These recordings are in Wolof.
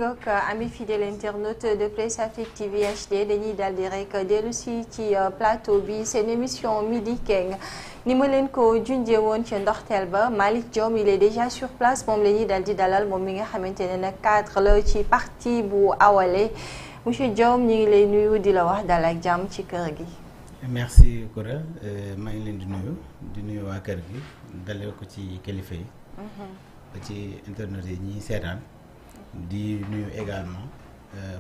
ngoog ami fidèle internaute de Presse Afrique TV HD dañuy daal di rek dellu si ci plateau bi seen émission Midi Keng ni ma leen ko junjee woon ci ndorteel ba Malick Diom il est déjà sur place moom la ñuy daal di dalal moom mi nga xamante ne nag cadre la ci parti bu Awalé monsieur Diom ñu ngi lay nuyu di la wax dal ak jàmm ci kër gi. merci Koura maa ngi leen di nuyu waa kër gi dalal ko ci kilifa yi. ba ci internet yi ñuy seetaan. di nuyu également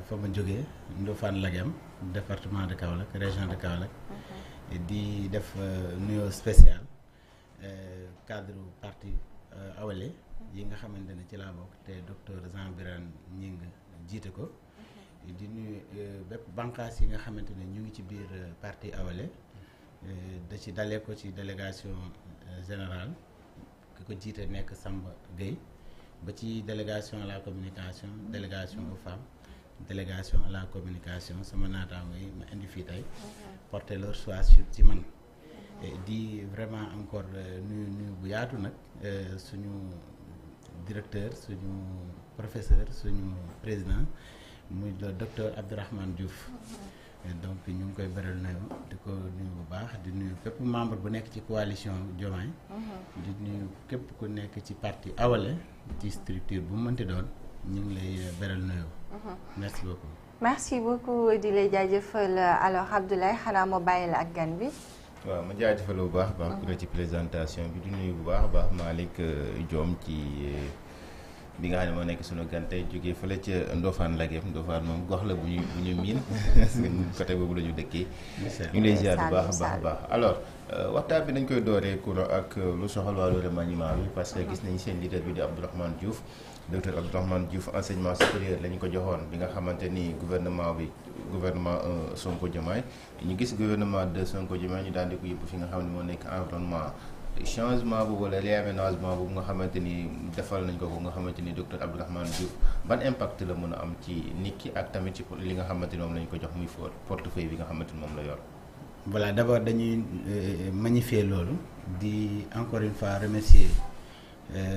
fa ma jógee Ndofane Lagem département de Kaolack région de Kaolack. di def nuyoo spécial cadre parti Awalé yi nga xamante ne ci laa bokk te docteur Jean Birane Gning jiite ko. di nuyu bépp bànqaas yi nga xamante ne ñu ngi ci biir parti Awalé da ci dalee ko ci délégation générale ki ko jiite nekk Samba Gueye ba ci délégation à la communication délégation aux femmes délégation à la communication sama naataango yi ma indi fii tey porter leur choix ci man di vraiment encore nuyu bu yaatu nag suñu directeur suñu professeur suñu président muy le docteur Abdourahmane Diouf donc ñu ngi koy beral nuyu di ko nuyu bu baax di nuyu képp membre bu nekk ci coalition Diomaye di nuyu képp ku nekk ci parti Awalé ci structure bu mu mënti doon ñu ngi lay beral nuyu merci beaucoup. merci beaucoup di lay jaajëfal alors Abdoulaye xanaa ma bàyyi la ak gan bi. waaw ma jaajëfal bu baax a baax ku ne ci présentation bi di nuyu bu baax a baax Malick Diom ci bi nga xam ne moo nekk sunu gan tey jógee fële ca Ndofane Lagem Ndofane moom gox la bu ñu miin parce que côté boobu la ñu dëkkee. ñu ngi lay ziar bu baax a baax alors waxtaan bi dañ koy dooree Koura ak lu soxal wàllu remaniement bi parce que gis nañu seen leader bi di Abdourahmane Diouf docteur Abdourahmane Diouf enseignement supérieur la ñu ko joxoon bi nga xamante ni gouvernement Sonko Diomaye ñu gis gouvernement de Sonko Diomaye ñu daan di ko yóbbu fi nga xam ne moo nekk environnement. changement boobu wala réaménagement boobu nga xamante ni defal nañ ko nga xamante ni docteur Abdourahmane Diouf ban impact la mën a am ci nit ki ak tamit ci li nga xamante ni moom lañ ko jox muy portefeuille bi nga xamante ni moom la yor. voilà d'abord dañuy magnifier loolu di encore une fois remercier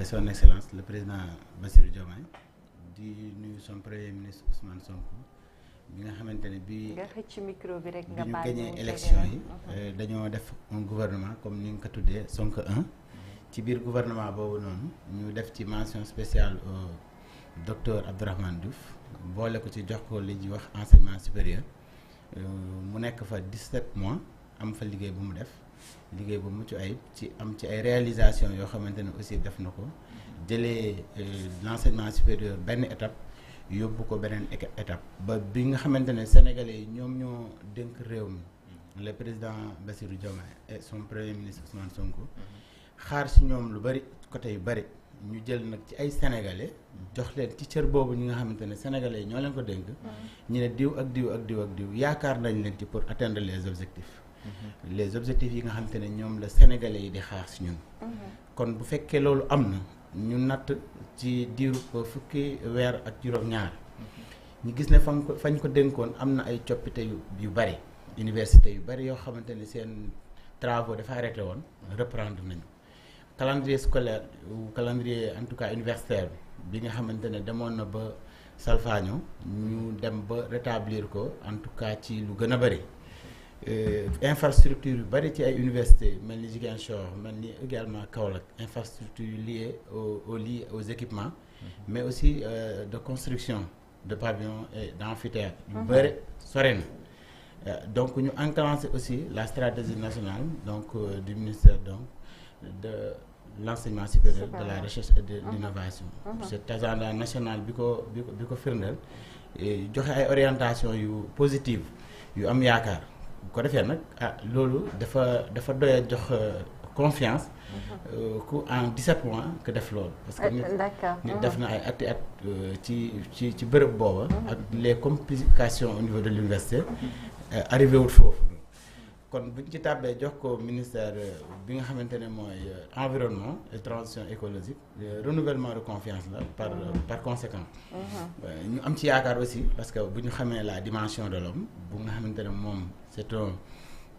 son excellence le président Bassirou Diomaye di nuyu son premier ministre Ousmane Sonko bi nga xamante ne bi nga xëcc micro bi rek nga ñu baal gagné élection yi dañoo def un gouvernement comme ni nga ko tuddee Sonko 1 ci biir gouvernement boobu noonu ñu def ci mention spéciale au docteur Abdourahmane Diouf boole ko ci jox ko li ñuy wax enseignement supérieur mu nekk fa 17 mois am fa liggéey bu mu def liggéey bu mucc ayib ci am ci ay réalisation yoo xamante ne aussi def na ko jëlee l'enseignement supérieur benn étape yóbbu ko beneen étape ba bi nga xamante ne sénégalais yi ñoom ñoo dénk réew mi le président Bassirou Diomaye et son premier ministre Ousmane Sonko xaar si ñoom lu bari côté yu bari ñu jël nag ci ay sénégalais jox leen ci cër boobu ñi nga xamante ne sénégalais yi ñoo leen ko dénk ñu ne diw ak diw ak diw ak diw yaakaar nañ leen ci pour atteindre les objectifs yi nga xamante ne ñoom la sénégalais yi di xaar si ñun kon bu fekkee loolu am na ñu natt ci diiru fukki weer ak juróom-ñaar ñu gis ne fañ ko dénkoon am na ay coppite yu bari université yu bari yoo xamante ne seen travaux dafa arrêté woon reprendre nañu calendrier scolaire ou calendrier en tout cas universitaire bi nga xamante ne demoon na ba salfaaño ñu dem ba rétablir ko en tout cas ci lu gën a bari infrastructure yu bari ci ay université mel ni Ziguinchor mel ni également Kaolack infrastructure liées aux équipements mais aussi de construction de pavillons et d'amphithéâtres yu bari sore na donc ñu enclenché aussi la stratégie nationale donc du ministère donc de l'enseignement supérieur de la recherche et de l'innovation cet agenda national bi ko firndeel joxe ay orientation yu positive yu am yaakaar bu ko defee nag loolu dafa doy jox confiance ku en 17 mois que def loolu parce que nit def na ay at ci bërëb booba ak les complications au niveau de l'université arrivé wul foofu kon buñ ci tàbbee jox ko ministère bi nga xamante ne mooy environnement et transition écologique renouvellement de confiance la par conséquent ñu am ci yaakaar aussi parce que bu ñu xamee la dimension de l'homme bu nga xamante ne moom c'est un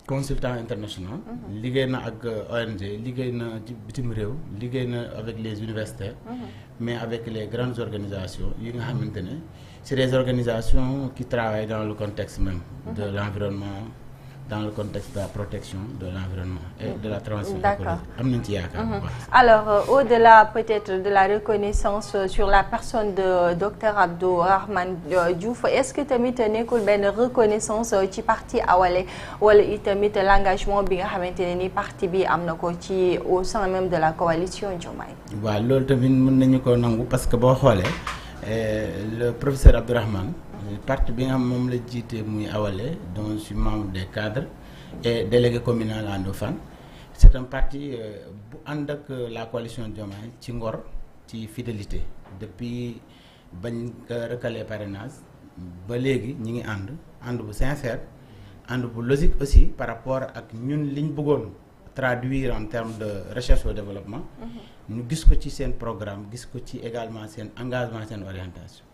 consultant international. liggéey na ak ONG liggéey na ci bitim réew liggéey na avec les universitaires. mais avec les grandes organisations yi nga xamante ne c'est des organisations qui travaillent dans le contexte même de l'environnement, dans le contexte de la protection de l'environnement et de la transition écologique. am nañ ci yaakaar bu baax. Alors au-delà peut-être de la reconnaissance sur la personne de docteur Abdourahmane Diouf est-ce que tamit nekkul benn reconnaissance ci parti Awalé wala itamit l'engagement bi nga xamante ne ni parti bi am na ko ci au sein même de la coalition Diomaye. waaw loolu tamit mën nañu ko nangu parce que boo xoolee le professeur Abdourahmane parti bi nga xam moom la jiite muy Awalé dont je suis membre des cadres et délégué communal à Ndofane c'est un parti bu ànd ak la coalition Diomaye ci ngor ci fidélité depuis bañ ko recalé parrainage ba léegi ñi ngi ànd bu sincère ànd bu logique aussi par rapport ak ñun liñ bëggoon traduire en termes de recherche au développement ñu gis ko ci seen programme gis ko ci également seen engagement seen orientation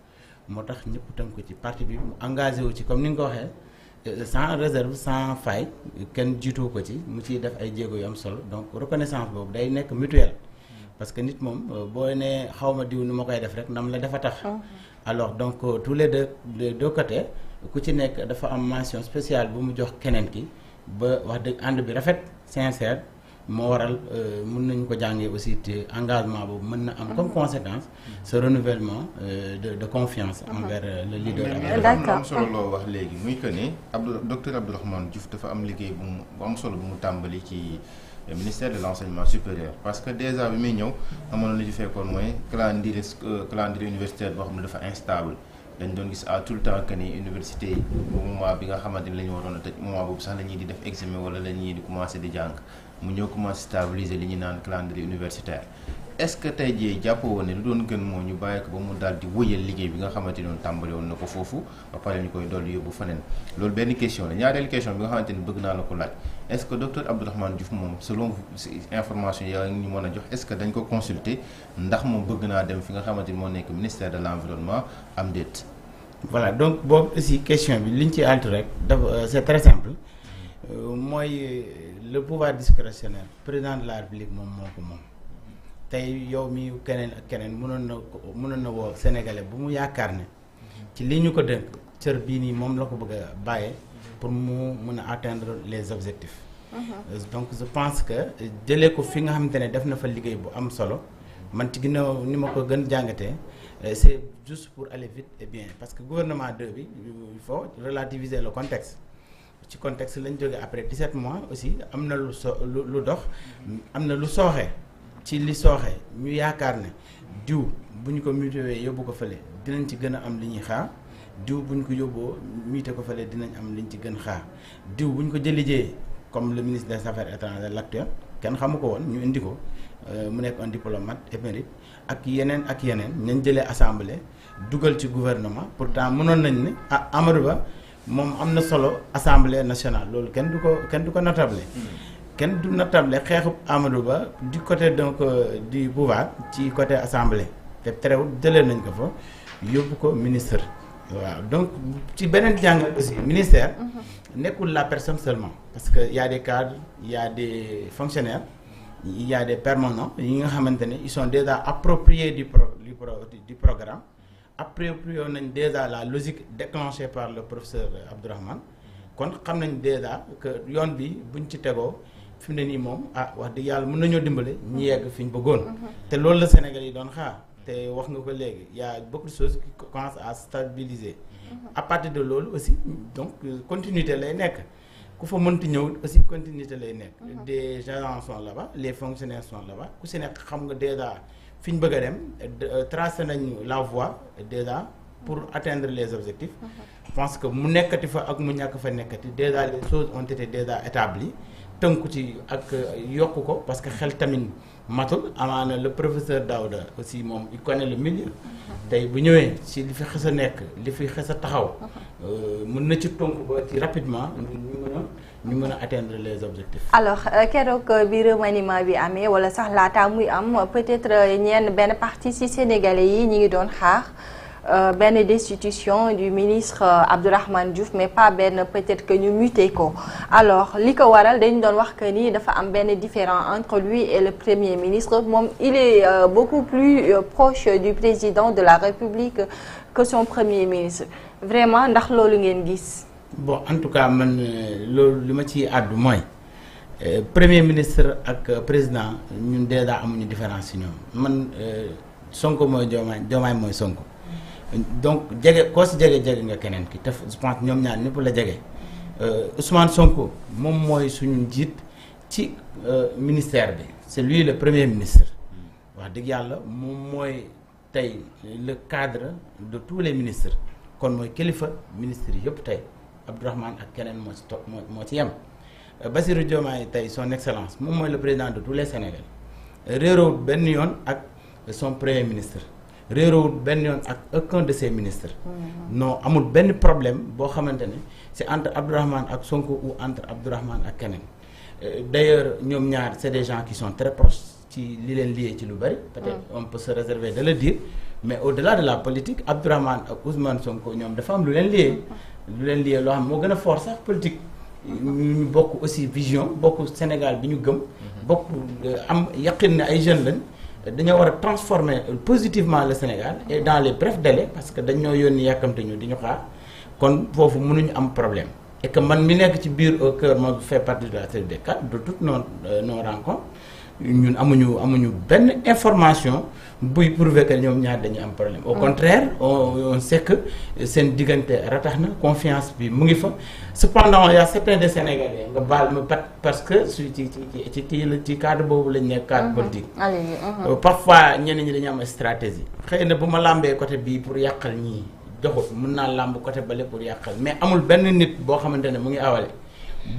moo tax ñëpp tënk ko ci parti bi mu engagé wu ci comme ni nga ko waxee sans réserve sans faille kenn jiitu ko ci mu ciy def ay jéego yu am solo donc reconnaissance boobu day nekk mutuelle parce que nit moom boo nee xaw ma diw ni ma koy def rek ndam la dafa tax alors donc tous les deux côtés ku ci nekk dafa am mention spéciale bu mu jox keneen ki ba wax dëgg ànd bi rafet sincère moo waral mën nañu ko jàngee aussi te engagement boobu mën na am comme conséquence ce renouvellement de confiance envers le leader. D'accord. am solo loo wax léegi muy que ni docteur Abdourahmane Diouf dafa am liggéey bu am solo bu mu tàmbali ci ministère de l'enseignement supérieur parce que déjà bi muy ñëw amoon na lu fekkoon mooy calendrier universitaire boo xam ne dafa instable. dañ doon gis à tout le temps que ni université yi moment bi nga xamante ni la ñu waroon a tëj moment boobu sax la ñuy di def examen wala la ñuy di commencer di jàng mu ñëw commencer stabiliser li ñu naan calendrier universitaire est-ce que tey jii jàppoo woon ne lu doon gën moo ñu bàyyi ko ba mu daal di wëyal liggéey bi nga xamante ni tàmbali woon na ko foofu ba pare ñu koy dolli yóbbu feneen loolu benn question la ñaareelu question bi nga xamante ni bëgg naa la ko laaj est-ce que docteur Abdourahmane Diouf moom selon information yaa ngi ñu mën a jox est-ce que dañ ko consulter ndax moom bëgg naa dem fi nga xamante ni moo nekk ministère de l'environnement am déet. voilà donc boobu aussi question bi li ñu ci altu rek dafa c'est très simple mooy le pouvoir discrétionnaire président de la République moom moo ko moom tey yow mi keneen ak keneen mënoon na woo sénégalais bu mu yaakaar ne ci li ñu ko dénk cër bii nii moom la ko bëgg a bàyyee pour mu mën a atteindre les objectifs. donc je pense que jëlee ko fi nga xamante ne def na fa liggéey bu am solo man ci ginnaaw ni ma ko gën jàngatee c'est juste pour aller vite et bien parce que gouvernement 2 bi il faut relativiser le contexte ci contexte lañ jógee après 17 mois aussi am na lu dox am na lu sooxe ci li sooxe ñu yaakaar ne diw bu ñu ko mutuwee yóbbu ko fële dinañ ci gën a am li ñuy xaar diw bu ñu ko yóbboo muté ko fële dinañ am liñ ci gën xaar diw bu ñu ko jëlijee comme le ministre des affaires étrangères l'actuel kenn xamu ko woon ñu indi ko mu nekk un diplomate émérite ak yeneen nañ jëlee assemblée dugal ci gouvernement pourtant mënoon nañ ne Amadou Ba moom am na solo assemblée nationale loolu kenn du ko natable kenn du natable xeexub Amadou Ba du côté donc du pouvoir ci côté assemblée te terewul jëlee nañ ko fa yóbbu ko ministre waaw donc ci beneen jàngat aussi ministère nekkul la personne seulement parce que y a des cadres y a des fonctionnaires il y a des permanents yi nga xamante ne ils sont déjà appropriés du programme approprié nañ déjà la logique déclenchée par le professeur Abdourahmane kon xam nañ déjà que yoon bi buñ ci tegoo fi mu ne nii moom wax dëgg yàlla mën nañoo dimbale ñi yegg fi ñu bëggoon te loolu la Sénégal yi doon xaar te wax nga ko léegi y a beaucoup de choses qui commencent à stabiliser à partir de loolu aussi donc continuité lay nekk ku fa mënti ñëw aussi continuité lay nekk des agents sont là-bas les fonctionnaires sont là-bas ku si nekk xam nga déjà fi ñu bëgg a dem tracé nañu la voie déjà pour atteindre les objectifs je pense que mu nekkati fa ak mu ñàkk fa nekkati déjà les choses ont été déjà établies tënku ci ak yokku ko parce que xel tamit matul amaana le professeur Daouda aussi moom il connaît le milieu tey bu ñëwee ci li fi xës a nekk li fi xës a taxaw mën na ci tënku ba ci rapidement ñu mën a atteindre les objectifs. alors keroog bi remaniement bi amee wala sax laata muy am peut-être benn partie ci sénégalais yi ñi ngi doon xaar benn destitution du ministre Abdourahmane Diouf mais pas benn peut-être que ñu muté ko alors li ko waral dañu doon wax que ni dafa am benn différent entre lui et le premier ministre moom il est beaucoup plus proche du président de la République que son premier ministre vraiment ndax loolu ngeen gis. bon en tout cas man loolu li ma ci àddu mooy premier ministre ak président ñun déjà amuñu différence ci ñoom man Sonko mooy Diomaye mooy Sonko. donc jege koo si jege nga keneen ki te je pense ñoom ñaar ñëpp la jege Ousmane Sonko moom mooy suñu njiit ci ministère bi c'est lui le premier ministre wax dëgg yàlla moom mooy tey le cadre de tous les ministres kon mooy kilifa ministres yëpp tey Abdourahmane ak keneen moo ci topp moo ci yem Bassirou Diomaye tey son excellence moom mooy le président de tous les Sénégalais réeroowut benn yoon ak son premier ministre réeroowul benn yoon ak aucun de ses ministres. non amul benn problème boo xamante ne c'est entre Abdourahmane ak Sonko ou entre Abdourahmane ak keneen d'ailleurs ñoom ñaar c'est des gens qui sont très proches ci li leen lié ci lu bari. peut-être on peut se réserver de le dire mais au-delà de la politique Abdourahmane ak Ousmane Sonko ñoom dafa am lu leen lié loo xam moo gën a fort sax politique. ñu bokk aussi vision bokk Sénégal bi ñu gëm. bokk am yaqin ne ay jeunes lañ. dañoo war a transformer positivement le Sénégal et dans les brefs délais parce que dañoo yónni yàkkamte ñu di ñu xaar kon foofu mënuñu am problème et que man mi nekk ci biir au cœur ma fait partie de la série des cadres de toutes nos rencontres ñun amuñu benn information buy prouver que ñoom ñaar dañu am problème au contraire on sait que seen diggante ratax na confiance bi mu ngi fa cependant il y a certains des Sénégalais nga baal ma parce que ci cadre boobu lañ nekk cadre politique parfois ñenn ñi dañu am stratégie xëy na bu ma làmbee côté bii pour yàqal ñii joxut mun naa làmb côté bale pour yàqal mais amul benn nit boo xamante ne mu ngi awale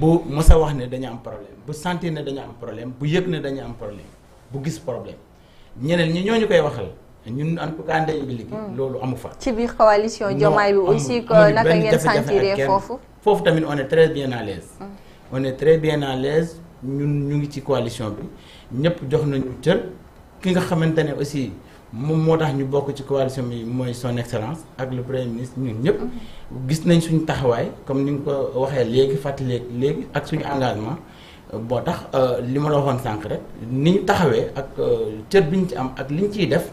bu mës a wax ne dañu am problème bu sentir ne dañu am problème bu yëg ne dañu am problème bu gis problème ñeneen ñi ñooñu koy waxal ñun en tout cas ndey bi liggéey loolu amu fa. ci biir coalition Diomaye bi aussi que naka ngeen sentiree foofu tamit on est très bien à l'aise on est très bien à l'aise ñun ñu ngi ci coalition bi ñëpp jox nañu cër ki nga xamante ne aussi moom moo tax ñu bokk ci coalition bi mooy son excellence ak le premier ministre ñun ñëpp gis nañ suñu taxawaay comme ni nga ko waxee léegi fàttali léegi ak suñu engagement boo tax li ma la waxoon sànq rek ni ñu taxawee ak cër bi ñu ci am ak li ñu ciy def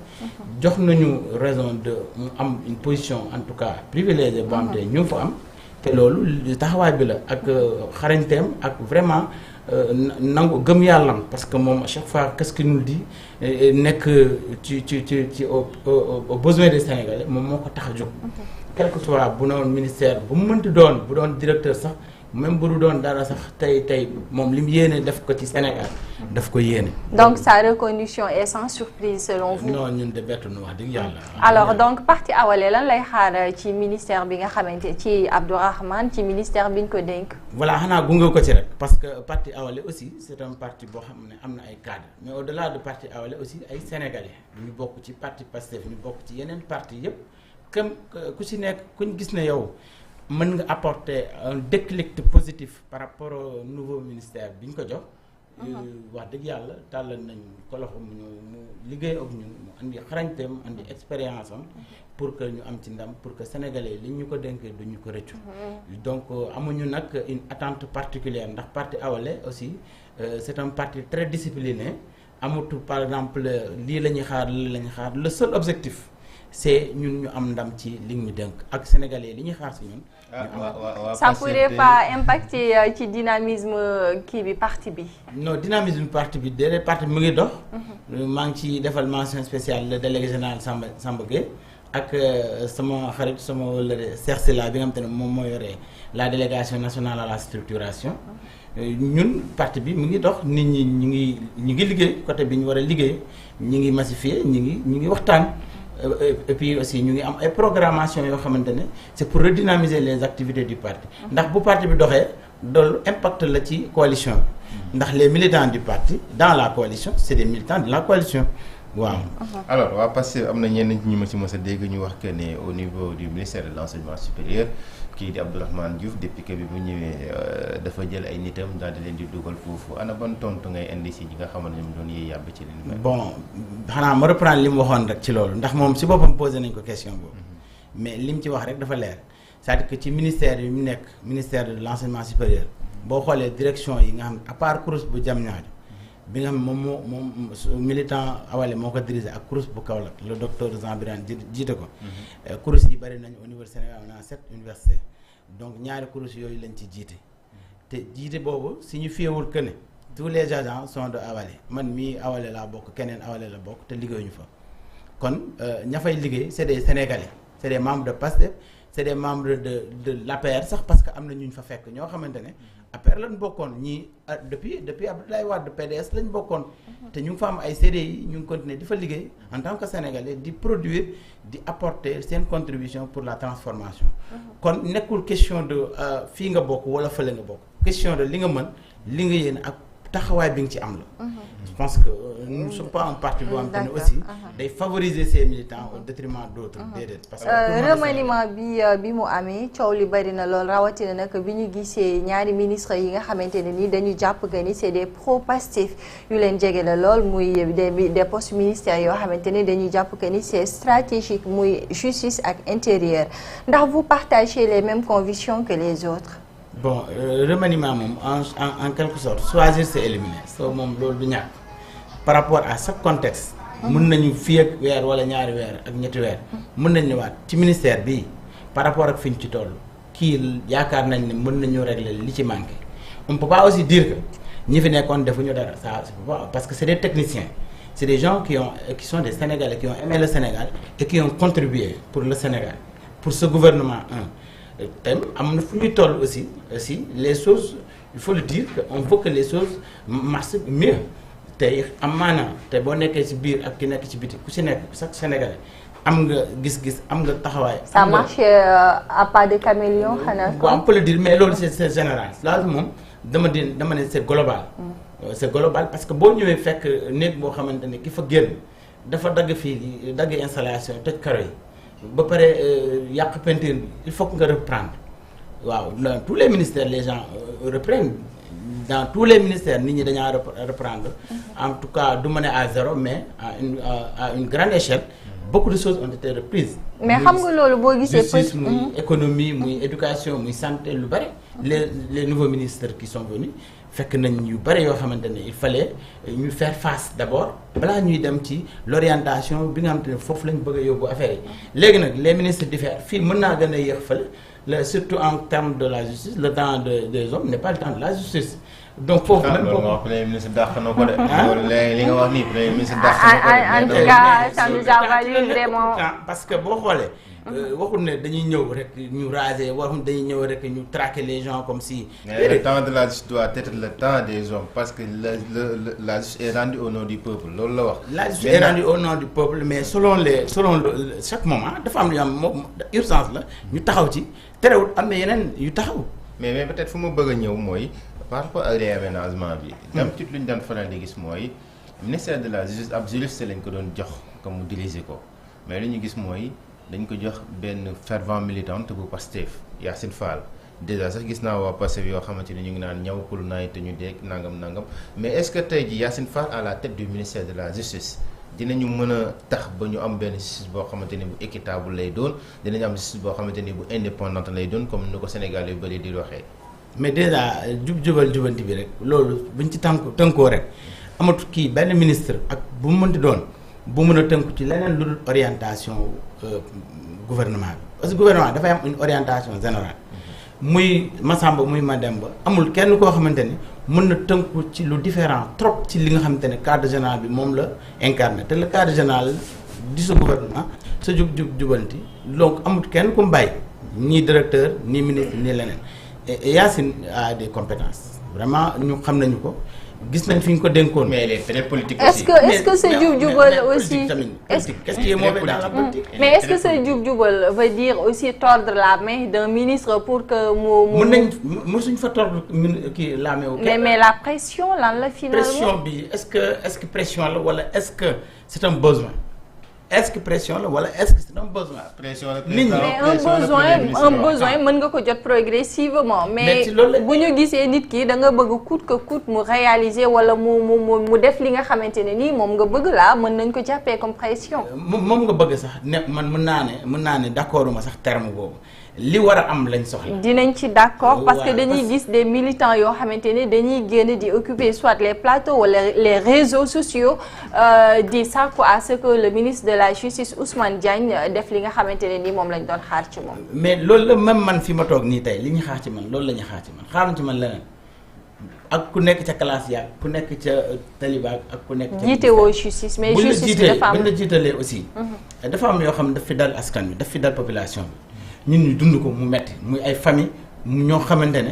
jox nañu raison de mu am une position en tout cas privilégiée boo am te ñu fa am te loolu taxawaay bi la ak xarañteem ak vraiment nangu gëm yàllam parce que moom à chaque fois qu'est-ce qu'il nous dit nekk ci au besoin des Sénégalais moom moo ko tax a jóg quel que soit bu doon ministère bu mu mënti doon bu doon directeur sax même bu du doon dara sax tey moom li mu yéene def ko ci Sénégal daf ko yéene. donc sa reconduction est sans surprise selon vous. non ñun de bettu nu wax dëgg yàlla. alors donc parti Awalé lan lay xaar ci ministère bi nga xamante ci Abdourahmane ci ministère bi ñu ko dénk. voilà xanaa gunge ko ci rek parce que parti Awalé aussi c'est un parti boo xam ne am na ay cadres mais au-delà de parti Awalé aussi ay Sénégalais ñu bokk ci parti Pastef ñu bokk ci yeneen parti yépp comme ku ci nekk kuñ gis ne yow. mën nga apporter un déclic positif par rapport au nouveau ministère bi ñu ko jox. wax dëgg yàlla tàllal nañ ko loxo mu liggéey ak ñun mu andi xarañteem andi expérience am pour que ñu am ci ndam pour que sénégalais li ñu ko dénkee duñu ko rëccu. donc amuñu nag une attente particulière ndax parti Awalé aussi c'est un parti très discipliné amatu par exemple lii la ñuy xaar lii la ñuy xaar le seul objectif. c'est ñun ñu am ndam ci li ñu dénk ak sénégalais li ñuy xaar si ñun. ça pourrait pas impacter ci dynamisme kii bi parti bi. non dynamisme parti bi déedéet parti bi mu ngi dox. maa ngi ci defal mention spéciale le délégué général Samba Gueye ak sama xarit sama wëllëre Cheikh Sylla bi nga xam te ne moom moo yore la délégation nationale à la structuration. ñun parti bi mu ngi dox nit ñi ñu ngi liggéey côté bi ñu war a liggéey ñu ngi massifier ñu ngi waxtaan. et puis aussi ñu ngi am ay programmation yoo xamante ne c'est pour redynamiser les activités du parti ndax bu parti bi doxee loolu impact la ci coalition bi ndax les militants du parti dans la coalition c'est des militants de la coalition waaw. alors waa parce que am na ñenn ñi ma ci mës a dégg ñu wax que ne au niveau du ministère de l'enseignement supérieur kii di Abdourahmane Diouf depuis que bi bu ñëwee dafa jël ay nitam daal di leen di dugal foofu ana ban tontu ngay indi si ñi nga xamante ne ñoom doon yee yàbb ci li. bon xanaa ma reprendre li mu waxoon rek ci loolu ndax moom si boppam posé nañ ko question boobu mais lim ci wax rek dafa leer c'est-à-dire que ci ministère yi mu nekk ministère de l'enseignement supérieur boo xoolee direction yi nga xam à part CROUS bu Diamniadio bi nga xam moom militant Awalé moo ko dirigé ak CROUS bu Kaolack le docteur Jean Birane jiite ko. CROUS yi bëri nañu au niveau du Sénégal on a 7 universités donc ñaari CROUS yooyu lañ ci jiite te jiite boobu signifié wul que ne tous les agents sont de Awalé man mii Awalé laa bokk keneen Awalé la bokk te liggéeyuñu fa kon ña fay liggéey c'est des Sénégalais c'est des membres de PASTEF c'est des membres de l'APR sax parce que am na ñu fa fekk ñoo xamante ne APR lañ bokkoon ñii depuis Abdoulaye Wade PDS lañ bokkoon te ñu ngi fa am ay CDI ñu ngi continuer di fa liggéey en tant que Sénégalais di produire di apporter seen contribution pour la transformation kon nekkul question de fii nga bokk wala fële nga bokk question de li nga mën li nga yéene ak taxawaay bi nga ci am la. Je pense que nous ne sommes pas un parti boo xam te ne aussi day favoriser ses militants au détriment d'autres. déedéet parce que remaniement bi mu amee coow li bari na lool rawatina nag bi ñu gisee ñaari ministre yi nga xamante ne ni dañu jàpp que ni c'est des pro-Pastef yu leen jege la lool muy des postes ministères yoo xamante ne dañuy jàpp que ni c'est stratégique muy justice ak intérieur ndax vous partagez les mêmes convictions que les autres. Bon remaniement moom en quelque sorte choisir c'est éliminer soo moom loolu du ñàkk par rapport à chaque contexte mën nañu fii ak weer wala ñaari weer ak ñetti weer mën nañ ñëwaat ci ministère bi par rapport ak fi ñu ci toll kii yaakaar nañ ne mën nañu régler li ci manqué on peut pas aussi dire que ñi fi nekkoon defuñu dara ça c'est pas parce que c'est des techniciens c'est des gens qui sont des Sénégalais qui ont aimé le Sénégal et qui ont contribué pour le Sénégal pour ce gouvernement tem am na fu ñuy toll aussi les choses il faut le dire que on veut que les choses marchent mieux tey am maanaam te boo nekkee ci biir ak ki nekk ci biti ku ci nekk chaque Sénégalais am nga gis-gis am nga taxawaay. ça marche à pas de caméléon xanaa. on peut le dire mais loolu c'est général loolu moom dama ne c'est global. c'est global parce que boo ñëwee fekk néeg boo xamante ne ki fa génn dafa dagg fii dagg installation tëj karo yi. ba pare yàq peinture bi il faut que nga reprendre waaw dans tous les ministères les gens reprennent dans tous les ministères nit ñi dañaa reprendre en tout cas du ma ne à zéro mais à une grande échelle beaucoup de choses ont été reprises. mais xam nga loolu boo gisee justice muy économie muy éducation muy santé lu bari les nouveaux ministres qui sont venus fekk nañ yu bari yoo xamante ne il fallait ñu faire face d'abord balaa ñuy dem ci l'orientation bi nga xamante ne foofu lañ bëgg a yóbbu affaire yi léegi nag les ministres diffèrent fii mën naa gën a yéex fële surtout en termes de la justice le temps des hommes n'est pas le temps de la justice donc foofu même boobu premier ministre dàq na ko de. li nga wax nii premier ministre dàq na ko de. en tout cas ça nous a valu vraiment. parce que boo xoolee. waxul ne dañuy ñëw rek ñu raser waxul dañuy ñëw rek ñu traquer les gens comme si. mais le temps de la justice doit être le temps des hommes parce que la justice est rendue au nom du peuple loolu la wax. la justice est rendue au nom du peuple mais selon chaque moment dafa am lu am moom urgence la ñu taxaw ci terewul am na yeneen yu taxaw. mais peut-être fu ma bëgg a ñëw mooy par rapport ak réaménagement bi. d'habitude lu ñu daan faral di gis mooy ministère de la justice ab juriste lañ ko doon jox comme mu diriger ko mais li ñu gis mooy. dañ ko jox benn fervent militante bu Pastef Yacine Fall déjà sax gis naa waa Pastef yoo xamante ni ñu ngi naan ñawkulu naay te ñu dégg nangam mais est-ce que tey ji Yacine Fall à la tête du ministère de la justice dinañu mën a tax ba ñu am benn justice boo xamante ni bu équitable lay doon dinañu am justice boo xamante ni bu indépendante lay doon comme ni ko Sénégal yu bëri di waxee. mais déjà jubanti bi rek loolu buñ ci tënkoo rek amatu kii benn ministre ak bu mu mënti doon. bu mën a tënku ci leneen lu dul orientation gouvernement bi parce que gouvernement dafay am une orientation générale muy Massamba muy Mademba amul kenn koo xamante ni mën na tënku ci lu différent trop ci li nga xamante ne cadre général bi moom la incarné te le cadre général di sa gouvernement sa jubanti donc amul kenn ku mu bàyyi ni directeur ni ministre ni leneen et Yacine a des compétences vraiment ñu xam nañu ko. gis nañ fi ñu ko dénkoon. mais les traits politiques aussi. est-ce que ce jub-jubal aussi qu'est-ce qui est mauvais dans la politique. mais est-ce que ce jub-jubal veut dire aussi tordre la main d'un ministre pour que mu. mën nañ mësuñ fa tordre kii la main. mais la pression lan la finalement. pression bi est-ce que pression la wala est-ce que c'est un besoin est-ce que pression la wala est-ce que c'est un besoin. pression la nit ñi mais un besoin mën nga ko jot progressivement. mais bu ñu gisee nit ki da nga bëgg coûte que coûte mu réaliser wala mu def li nga xamante ne nii moom nga bëgg laa mën nañ ko jàppee comme pression. moom nga bëgg sax ne man mën naa ne d'accord ma sax terme boobu li war a am lañ soxla. dinañ ci d'accord parce que dañuy gis des militants yoo xamante ne dañuy génn di occuper soit les plateaux wala les réseaux sociaux di sàkku à ce que le ministre de la justice Ousmane Diagne def li nga xamante ne ni moom lañ doon xaar ci moom. mais loolu la même man fi ma toog nii tey li ñu xaar ci man loolu la ñu xaar ci man xaaruñ ci man leneen ak ku nekk ca classe yaag ku nekk ca taliba ak ku nekk. ca jiitewoo justice mais justice bi dafa am buñ la jiitalee aussi. dafa am yoo xam ne daf fi dal askan wi daf fi dal population bi ñun ñu dund ko mu metti muy ay famille ñoo xamante ne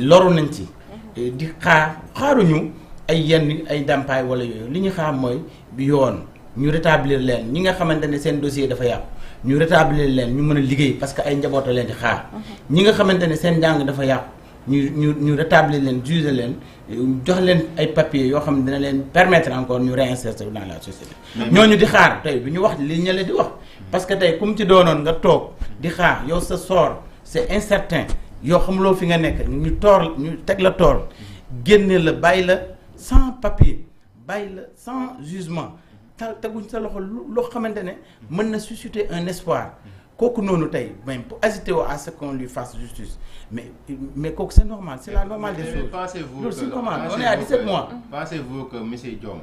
loru nañ ci. di xaaruñu ay yenn ay ndàmpaay wala yooyu li ñu xaar mooy yoon ñu rétablir leen ñi nga xamante ne seen dossier dafa yàqu ñu rétablir leen ñu mën a liggéey parce que ay njaboota leen di xaar. ñi nga xamante ne seen njàng dafa yàqu ñu rétablir leen juger leen jox leen ay papiers yoo xam ne dina leen permettre encore ñu réinsérer dans la société. ñooñu di xaar tey du ñu wax li ñële di wax. parce que tey comme ci doonoon nga toog di xaar yow sa sort c'est incertain yoo xamuloo fi nga nekk ñu teg la toor génne la bàyyi la sans papier bàyyi la sans jugement teguñ sa loxo loo xamante ne mën na susciter un espoir kooku noonu tey même pour agiter à ce qu'on lui fasse justice mais kooku c'est normal c'est la normale des choses. Pensez-vous c'est normal on est à 17 mois. Pensez-vous que monsieur Diome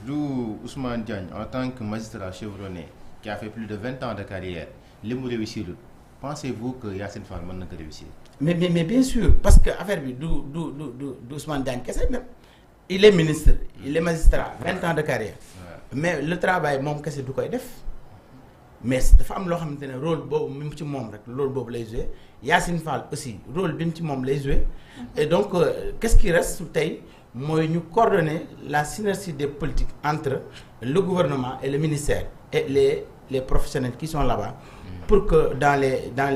du Ousmane Diagne en tant que magistrat chevronné qui a fait plus de 20 ans de carrière li mu réussir pensez-vous que Yacine Fall mën na ko réussir. mais bien sûr parce que affaire bi du Ousmane Diagne kese même il est ministre il est magistrat 20 ans de carrière. mais le travail moom kese du koy def mais dafa am loo xamante ne rôle boobu mu ci moom rek rôle boobu lay jouer Yacine Fall aussi rôle bi mu ci moom lay jouer et donc qu'est-ce qui reste tey mooy ñu coordonner la synergie des politiques entre le gouvernement et le ministère et les professionnels qui sont là-bas pour que dans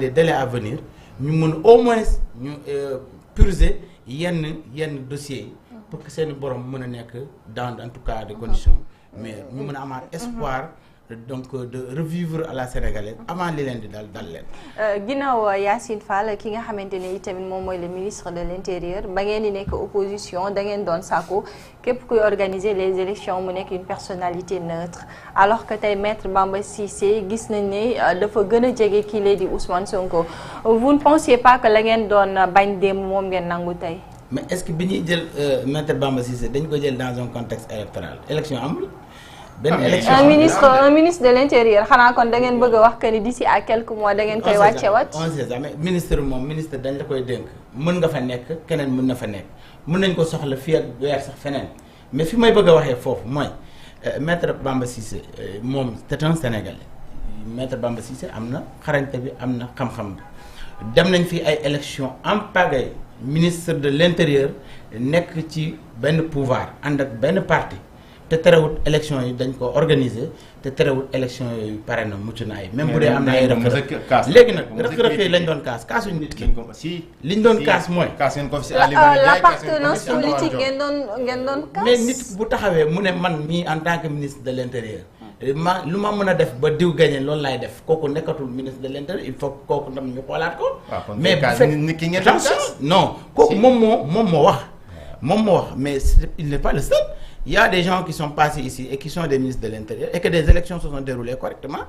les délais à venir ñu mën au moins ñu purger yenn dossiers yi pour que seeni borom mën a nekk dans en tout cas des conditions mais ñu mën a amaat espoir donc de revivre à la sénégalaise avant li leen di dal leen. ginnaaw Yacine Fall ki nga xamante ne itamit moom mooy le ministre de l'intérieur ba ngeen di nekk opposition da ngeen doon sàkku képp kuy organiser les élections mu nekk une personnalité neutre alors que tey maître Bamba Cissé gis nañ ne dafa gën a jege kii lay di Ousmane Sonko vous ne pensez pas que la ngeen doon bañ démb moom ngeen nangu tey. mais est-ce que bi ñuy jël maître Bamba Cissé dañ ko jël dans un contexte électoral élection amul. un ministre de l'intérieur xanaa kon da ngeen bëgg a wax que ni d'ici à quelques mois da ngeen koy wàccewaat. on sait jamais ministre moom ministre dañ la koy dénk mën nga fa nekk keneen mën na fa nekk mën nañ ko soxla fii ak weer sax feneen mais fi may bëgg a waxee foofu mooy maître Bamba Cissé moom c'est un Sénégalais maître Bamba Cissé am na xarañte bi am na xam-xam bi dem nañ fi ay élections en pagaille ministre de l'intérieur nekk ci benn pouvoir ànd ak benn parti. te terewut élection yi dañ ko organiser te terewut élection yooyu pare na mucc na ay même bu dee am na ay rëq-rëq léegi nag rëq-rëq yi lañ doon kaas kaasuñ nit ki liñ doon kaas mooy l'appartenance politique ngeen doon kaas mais nit bu taxawee mu ne man mii en tant que ministre de l'intérieur lu ma mën a def ba diw gagné loolu laay def kooku nekkatul ministre de l'intérieur il faut kooku ndam ñu xoolaat ko mais bu fekkee non kooku moom moo wax mais il n'est pas le seul. Il y a des gens qui sont passés ici et qui sont des ministres de l'Intérieur et que des élections se sont déroulées correctement.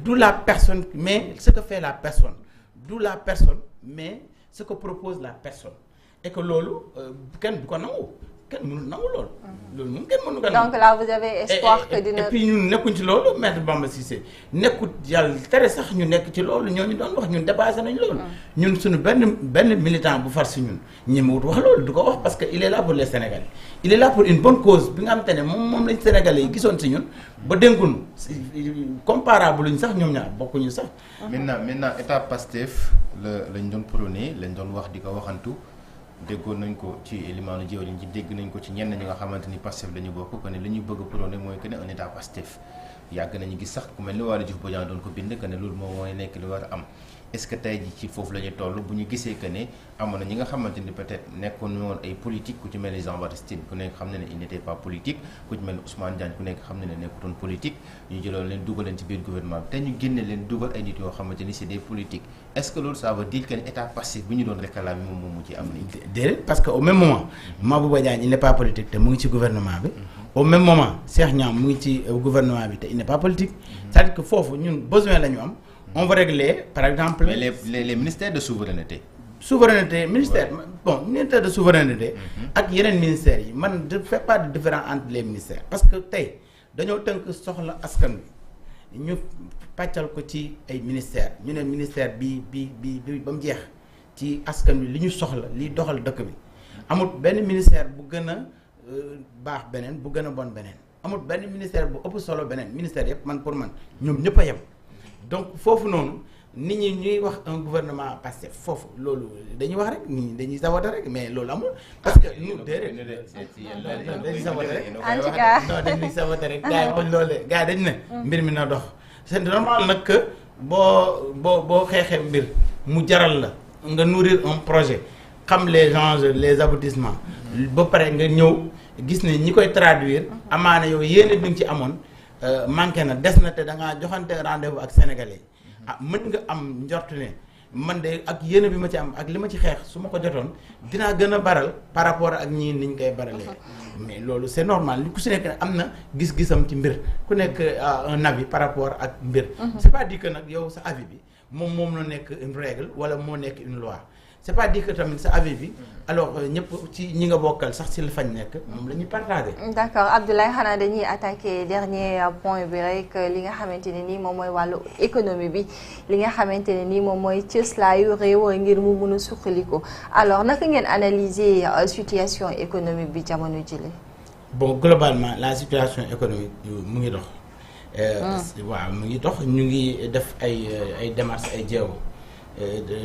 D'où la personne, mais ce que fait la personne. D'où la personne, mais ce que propose la personne. Et que lolo, kenn du ko nangu kenn mënul nangu loolu. loolu moom kenn mënu ko nangu. donc là vous avez espoir que dina. et puis ñun nekkuñ ci loolu maître Bamba Cissé nekkut yàlla tere sax ñu nekk ci loolu ñooñu doon wax ñun dépassé nañ loolu. ñun suñu benn militant bu far si ñun ñemewut wax loolu du ko wax parce que il est là pour les Sénégalais. il est là pour une bonne cause bi nga xamante ne moom lañ Sénégalais yi gisoon si ñun ba dénkunu comparable luñ sax ñoom ñaar bokkuñu sax. maintenant état Pastef lañ doon prôné lañ doon wax di ko waxantu. déggoon nañ ko ci limaanu jëwriñ ci dégg nañ ko ci ñenn ñi nga xamante ni Pastef la ñu bokk que ne li ñu bëgg a prôné mooy que ne un état Pastef yàgg nañu gis sax ku mel ni Waly Diouf Bodiang doon ko bind que ne loolu moom mooy nekk li war a am est-ce que tey ji ci foofu la ñu toll bu ñu gisee que ne amoon na ñi nga xamante ni peut-être nekkoon woon ay politique ku ci mel ni Jean Baptiste Tine ku nekk xam ne ne il n'était pas politique ku ci mel ni Ousmane Diagne ku nekk xam ne ne nekkutoon politique ñu jëloon leen dugal leen ci biir gouvernement bi te ñu génne leen dugal ay nit yoo xamante ni c'est des politiques est-ce que loolu ça veut dire que ne état passif bi ñu doon réclamer moom mu ci am nii. déedéet parce que au même moment Mabouba Diagne il n'est pas politique te mu ngi ci gouvernement bi au même moment Cheikh Niang mu ngi ci gouvernement bi te il n'est pas politique c'est-à-dire que foofu ñun besoin la ñu am. On va régler, par exemple... Mais les ministères de souveraineté. Souveraineté, ministère de souveraineté, ak yeneen ministères yi man je ne fais pas de différence entre les ministères. Parce que tey dañoo tënk soxla askan wi ñu pàccal ko ci ay ministères ñu ne ministère bi ba mu jeex ci askan wi li ñu soxla liy doxal dëkk bi amul benn ministère bu gën a baax beneen bu gën a bon beneen amul benn ministère bu ëpp solo beneen ministère yëpp man pour man ñoom ñëpp a yem. Donc foofu noonu nit ñi ñuy wax un gouvernement passé foofu loolu dañuy wax rek nit ñi dañuy saboter rek mais loolu amul parce que ñu déedéet dañuy saboter rek en tout cas non dañuy saboter rek gars yi loolu gars yi dañu ne mbir mi na dox c'est normal nag que boo xeexee mbir mu jaral la nga nourrir un projet xam les enjeux les aboutissements ba pare nga ñëw gis ne ñi koy traduire amaana yow yéene bi nga ci amoon manqué na des na te da ngaa joxante rendez-vous ak sénégalais mën nga am njort ne man de ak yéene bi ma ci am ak li ma ci xeex su ma ko jotoon dinaa gën a baral par rapport ak ñii niñ koy baralee mais loolu c'est normal ku si nekk am na gis-gisam ci mbir ku nekk un avis par rapport ak mbir c'est pas dit que nag yow sa avis bi moom la nekk une règle wala moo nekk une loi c'est pas dit que tamit sa avis bi alors ñëpp ci ñi nga bokkal sax ci la fañ nekk moom la ñuy partager. D'accord Abdoulaye xanaa dañuy attaquer dernier point bi rek li nga xamante ne nii moom mooy wàllu économie bi li nga xamante ne nii moom mooy cëslaayu réew ngir mu mun a suqaliku alors naka ngeen analyser situation économique bi jamono jile. Bon globalement la situation économique mu ngi dox. waaw mu ngi dox ñu ngi def ay démarches ay jéego.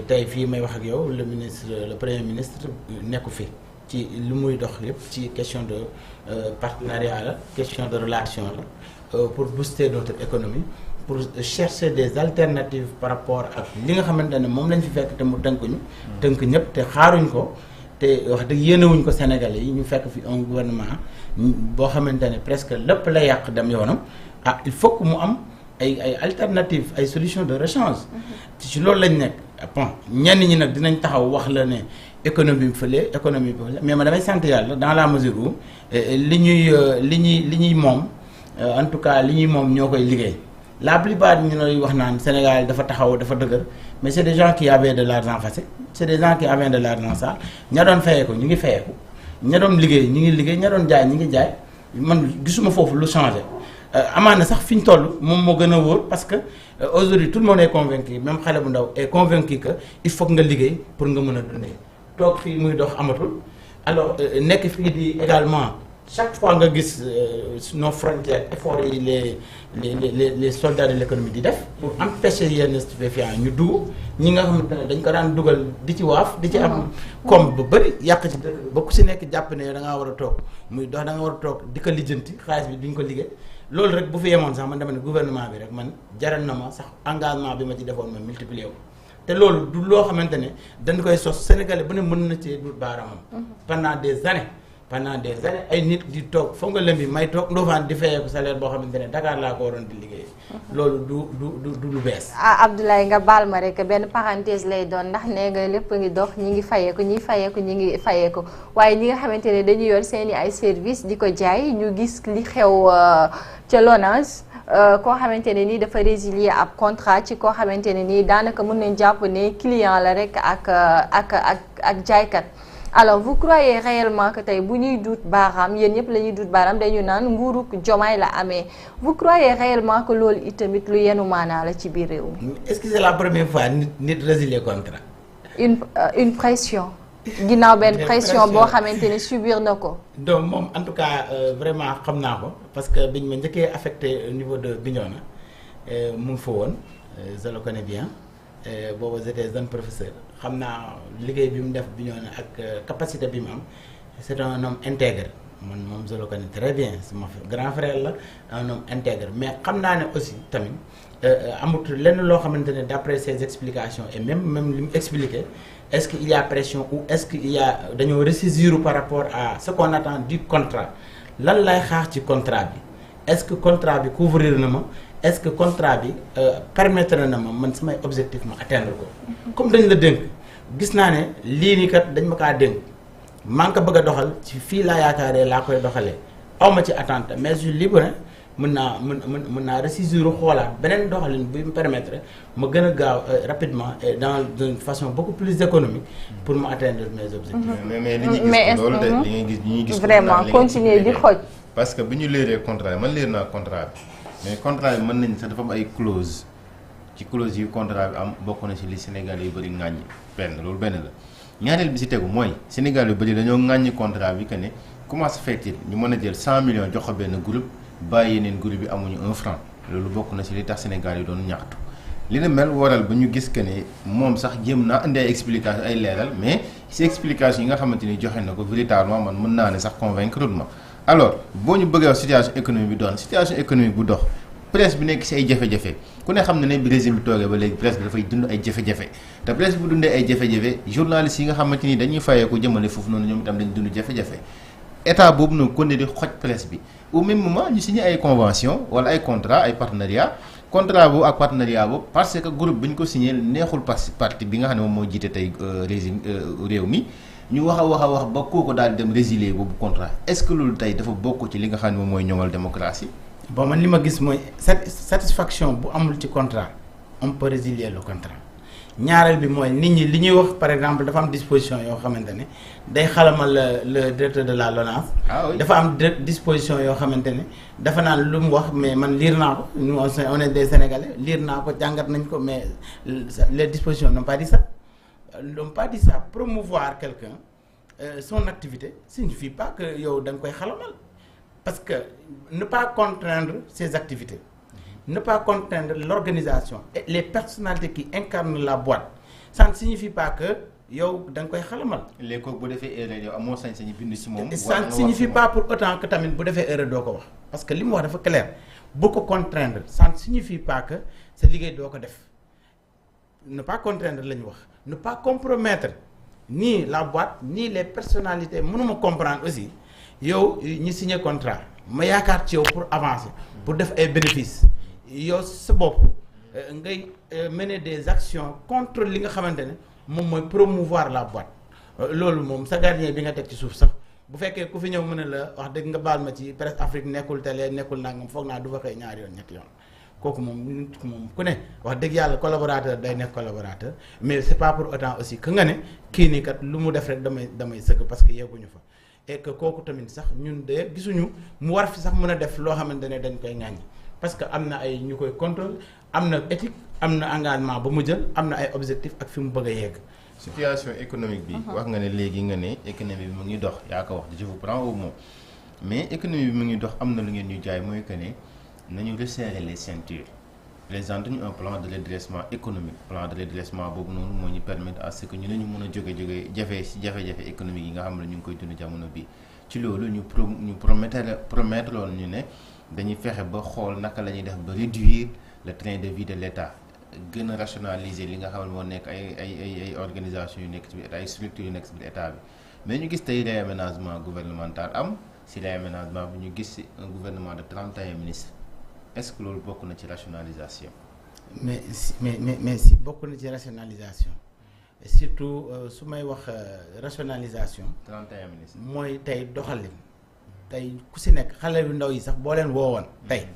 tey fii may wax ak yow le premier ministre nekku fi ci lu muy dox yëpp ci question de partenariat la question de relation la pour booster notre économie pour chercher des alternatives par rapport ak li nga xamante ne moom lañ fi fekk te mu tënk ñëpp te xaaruñ ko te wax dëgg yéenewuñ ko Sénégalais yi ñu fekk fi un gouvernement boo xamante ne presque lépp la yàq dem yoonam il faut que mu am ay alternatives ay solutions de rechange ci loolu lañ nekk bon ñenn ñi nag dinañ taxaw wax la ne économie bi fële mais ma damay sant yàlla dans la mesure où li ñuy moom en tout cas li ñuy moom ñoo koy liggéey la plupart ñu lay wax naan Sénégal dafa taxaw dafa dëgër mais c'est des gens qui avaient de l'argent facile c'est des gens qui avaient de l'argent sale ña doon fayeeku ñu ngi fayeeku ña doon liggéey ñu ngi liggéey ña doon jaay ñu ngi jaay man gisuma foofu lu changé amaana sax fi ñu toll moom moo gën a wóor parce que aujourd'hui tout le monde est convaincu même xale bu ndaw est convaincu que il faut nga liggéey pour nga mën a dundee toog fii muy dox amatul alors nekk fii di également chaque fois nga gis nos frontières efforts yi les soldats de l'économie di def pour empêcher yenn stupéfiants ñu dugg ñi nga xamante ne dañ ko daan dugal di ci waaf di ci am comme ba bëri yàq ci dëkk ba ku si nekk jàpp ne da ngaa war a toog muy dox da nga war a toog di ko lijjanti xaalis bi duñ ko liggéey loolu rek bu fi yemoon sax man dama ne gouvernement bi rek man jaral na ma sax engagement bi ma ci defoon ma multiplier ko te loolu du loo xamante ne dañ koy sos Sénégalais bu ne mën na cee dut baaraamam pendant des années ay nit di toog foog nga lëm bi may toog Ndofane di fayeeku salaire boo xamante ne Dakar laa ko waroon di liggéey loolu du lu bees. Abdoulaye nga baal ma rek benn parenthèse lay doon ndax nee nga lépp ngi dox ñi ngi fayeeku ñi ngi fayeeku waaye ñi nga xamante ne dañuy yor seeni ay service di ko jaay ñu gis li xew ca Lonase koo xamante ne nii dafa résilier ab contrat ci koo xamante ne nii daanaka mën nañ jàpp ne client la rek ak jaaykat. Alors vous croyez réellement que tey bu ñuy duut baaraam yéen ñëpp la ñuy duut baaraam dañu naan nguurug Diomaye la amee vous croyez réellement que loolu itamit lu yenu maanaa la ci biir réew mi. Est-ce que c'est la première fois nit résilier contrat. une pression. ginnaaw benn pression boo xamante ne subir na ko. donc moom en tout cas vraiment xam naa ko parce que biñ ma njëkkee affecté au niveau de Bignona mu ngi fa woon je le connais bien boobu j'étais jeune professeur. xam naa liggéey bi mu def bi ñoo ne ak capacité bi mu am c'est un homme intègre man moom je le connais très bien sama grand frère la un homme intègre mais xam naa ne aussi tamit amut lenn loo xamante ne d'après ses explications et même li mu expliqué est-ce qu'il y a pression ou est-ce qu'il y a dañoo ressaisir par rapport à ce qu'on attend du contrat lan lay xaar ci contrat bi est-ce que contrat bi couvrir na ma est-ce que contrat bi permettre na ma man samay objectif ma atteindre ko comme dañ la dénk gis naa ne lii nii kat dañ ma kaa dénk maa ngi ko bëgg a doxal ci fii laa yaakaaree laa koy doxalee aw ma ci attente mais je suis libre mën naa ressaisir xoolaat beneen doxalin bi mu permettre ma gën a gaaw rapidement et dans une façon beaucoup plus économique pour mu atteindre mes objectifs. mais li ñu gis loolu de li ngay gis ñi gis. vraiment continuer di xooj. parce que bi ñu leeree contrat bi man leer naa contrat bi mais contrat bi mën nañu sax dafa am ay clause ci clause yu contrat bi am bokk na ci li Sénégal yu bëri ŋàññi loolu benn la. ñaareel bi ci tegu mooy Sénégal yu bëri dañoo ŋàññi contrat bi que ne comment se fait-il ñu mën a jël 100 millions jox ko benn groupe bàyyi yeneen groupe bi amuñu 1 franc loolu bokk na ci li tax Sénégal yi doon ñaxtu. li na mel waral ba ñu gis que ne moom sax jéem naa indi ay explication ay leeral mais ci explication yi nga xamante ni joxe na ko véritablement man mën naa ne sax convaincre ma alors boo ñu bëggee wax situation économique bi doon situation économique bu dox. presse bi nekk ci ay jafe-jafe ku ne xam ne bi régime bi toogee ba léegi presse bi dafay dund ay jafe-jafe te presse bu dundee ay jafe-jafe journalistes yi nga xamante ni dañuy fayeeku jëmale foofu noonu ñoom itam dañu dund jafe-jafe état boobu noonu kon ne di xoj presse bi au même moment ñu signé ay convention wala ay contrat ay partenariat contrat boobu ak partenariat boobu parce que groupe bi ñu ko signé neexul parti bi nga xam ne moom moo jiite tey régime réew mi ñu wax a wax ba kooku daal di dem résilier boobu contrat est-ce que loolu tey dafa bokk ci li nga xam ne moom mooy ñoŋal démocratie. bon man li ma gis mooy satisfaction bu amul ci contrat on peut résilier le contrat ñaareel bi mooy nit ñi li ñuy wax par exemple dafa am disposition yoo xamante ne day xalamal le directeur de la LONASE. dafa am disposition yoo xamante ne dafa naan lu mu wax mais man lire naa ko nous on est des Sénégalais lire naa ko jàngat nañ ko mais les dispositions n'ont pas dit ça n'ont pas dit ça promouvoir quelqu'un son activité signifie pas que yow da nga koy xalamal. Parce que ne pas contraindre ses activités, ne pas contraindre l'organisation et les personnalités qui incarnent la boîte, ça ne signifie pas que yow da nga koy xalamal. léegi kooku bu defee erreur yow amoo sañ-sañ bind ci moom. ça ne signifie pas pour autant que tamit bu defee erreur doo ko wax parce que li mu wax dafa clair bu ko contraindre ça ne signifie pas que sa liggéey doo ko def ne pas contraindre la ñu wax ne pas compromettre ni la boîte ni les personnalités mënuma comprendre aussi. yow ñi signé contrat ma yaakaar ci yow pour avancer pour def ay bénéfices yow sa bopp ngay mener des actions contre li nga xamante ne moom mooy promouvoir la boîte loolu moom sa gardien bi nga teg ci suuf sax bu fekkee ku fi ñëw mën a la wax dëgg nga baal ma ci Presse Afrique nekkul télé nekkul nangam foog naa du fa xëy ñaari yoon ñetti yoon kooku moom ku ne wax dëgg yàlla collaborateur day nekk collaborateur mais c'est pas pour autant aussi que nga ne kii nii kat lu mu def rek damay sëgg parce que yegguñu fa. et que kooku tamit sax ñun de gisuñu mu war fi sax mën a def loo xamante ne dañ koy ŋàññi parce que am na ay ñu koy contrôle am na éthique am na engagement ba mu jël am na ay objectifs ak fi mu bëgg a yegg. situation économique bi. wax nga ne léegi nga ne économie bi mu ngi dox yaa ko wax je vous prends au mot mais économie bi mu ngi dox am na lu ngeen ñu jaay mooy que ne nañu resserrer les ceintures présente ñu un plan de redressement économique plan de redressement boobu noonu moo ñu permettre à ce que ñu ne ñu mën a jóge jafe-jafe économique yi nga xam ne ñu ngi koy dund jamono bi ci loolu ñu promettre loon ñu ne dañuy fexe ba xool naka la ñuy def ba réduire le train de vie de l'État gën a rationaliser li nga xam ne moo nekk ay organisations yu nekk ci biir ay structures yu nekk ci biir État bi mais ñu gis tey réaménagement gouvernemental am si réaménagement bi ñu gis si un gouvernement de 31 ministres est-ce que loolu bokk na ci rationalisation. mais si bokk na ci rationalisation et surtout su may wax rationalisation. 31 ministres mooy tey doxalin tey ku si nekk xale yu ndaw yi sax boo leen woowoon tey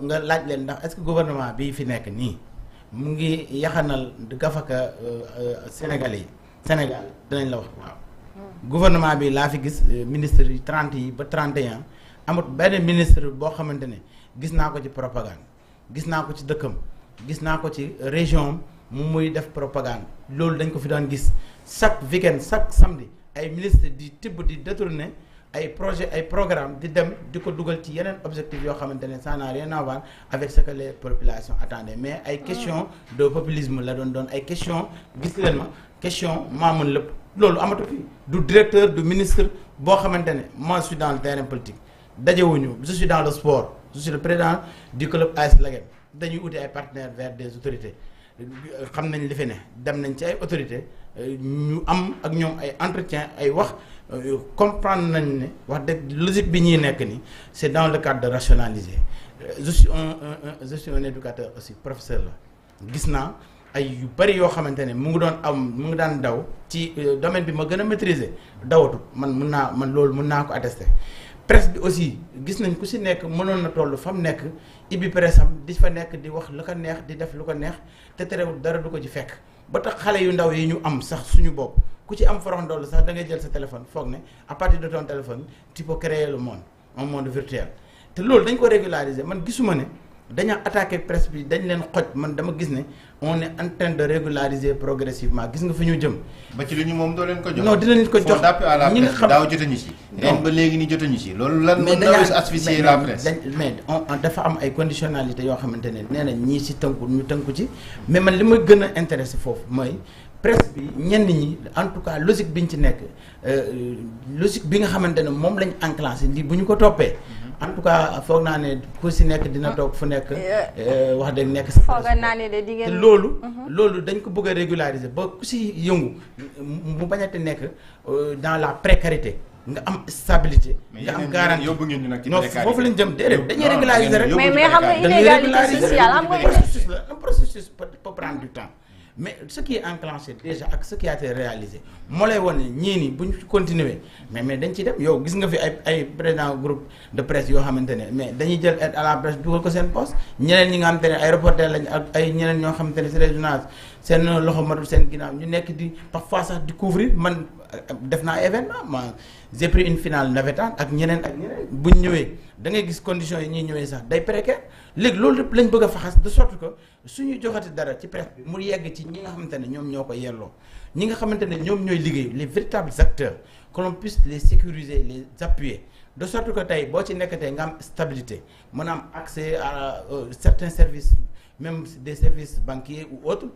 nga laaj leen ndax est-ce que gouvernement bii fi nekk nii mu ngi yaxanal gafaka Sénégalais yi Sénégal dinañ la wax waaw. gouvernement bi laa fi gis ministre yi 30 yi ba 31 amut benn ministre boo xamante ne. gis naa ko ci propagande gis naa ko ci dëkkam gis naa ko ci région mu muy def propagande loolu dañ ko fi daan gis chaque week-end chaque samedi ay ministre di tibb di détourner ay projet ay programme di dem di ko dugal ci yeneen objectifs yoo xamante ne ça n'a rien à voir avec ce que les populations attendaient mais ay question de populisme la doon ay question gis leen ma question maa mën lépp loolu amatu fi du directeur du ministre boo xamante ne moi je suis dans le terrain politique dajewuñu je suis dans le sport je suis le président du club AS Laguem dañuy uti ay partenaires vers des autorités xam nañ li fi ne dem nañ ci ay autorités ñu am ak ñoom ay entretien ay wax comprendre nañ ne wax dëgg logique bi ñuy nekk ni c'est dans le cadre de rationaliser je suis un éducateur aussi professeur la gis naa ay yu bari yoo xamante ne mu ngi daan daw ci domaine bi ma gën a maîtriser dawatu man loolu mun naa ko attester presse bi aussi gis nañ ku si nekk mënoon na toll fa mu nekk ibi presse am di fa nekk di wax lu ko neex di def lu ko neex te terewul dara du ko ci fekk ba tax xale yu ndaw yi ñu am sax suñu bopp ku ci am forox ndoll sax da ngay jël sa téléphone foog ne à partir de ton téléphone tu peux créer le monde un monde virtuel te loolu dañ ko régulariser man gisuma ne dañoo attaqué presse bi dañ leen xoj man dama gis ne on est en train de régulariser progressivement gis nga fi ñu jëm. ba ci lu ñu moom doo leen ko jox. non dinañ ko jox ñi nga xam daaw jotuñu ci. ren ba léegi ni jotuñu ci loolu lan. mais dañoo asphyxier la presse. mais dafa am ay conditionnalités yoo xamante ne nee na ñii si tënku ñu tënku ci mais man li ma gën a intéressé foofu mooy presse bi ñenn ñi en tout cas logique bi ñu ci nekk logique bi nga xamante ne moom lañ enclenché lii bu ñu ko toppee. en tout cas foog naa ne ku si nekk dina toog fu nekk wax dëgg nekk si foog naa ne de te loolu dañ ko bëgg a régulariser ba ku si yëngu mu bañate nekk dans la précarité nga am stabilité nga am garantie yóbbu ngeen ñu nag ci non foofu lañ jëm déedéet dañuy régulariser rek mais xam nga inégalité sociale xam nga processus la un processus peut prendre du temps mais ce qui est enclenché déjà ak ce qui a été réalisé moo lay wane ñii nii bu ñu continuer mais dañ ciy dem yow gis nga fi ay président groupe de presse yoo xamante ne mais dañuy jël aide à la presse dugal ko seen poste ñeneen ñi nga xamante ne ay reporter lañ ak ay ñeneen ñoo xamante ne c'est des journalistes seen loxo matul seen ginnaaw ñu nekk di parfois sax di couvrir man def naa événement ma j'ai pris une finale navétane ak ñeneen buñ ñëwee da ngay gis conditions yi ñuy ñëwee sax day précaire léegi loolu lépp lañ bëgg a faxas de sorte que suñu joxati dara ci presse bi mu yegg ci ñi nga xamante ne ñoom ñoo ko yelloo ñi nga xamante ne ñoom ñooy liggéey les véritables acteurs que l'on puisse les sécuriser les appuyer de sorte que tey boo ci nekkatee nga am stabilité mën a am accès à certains services même des services banquiers ou autres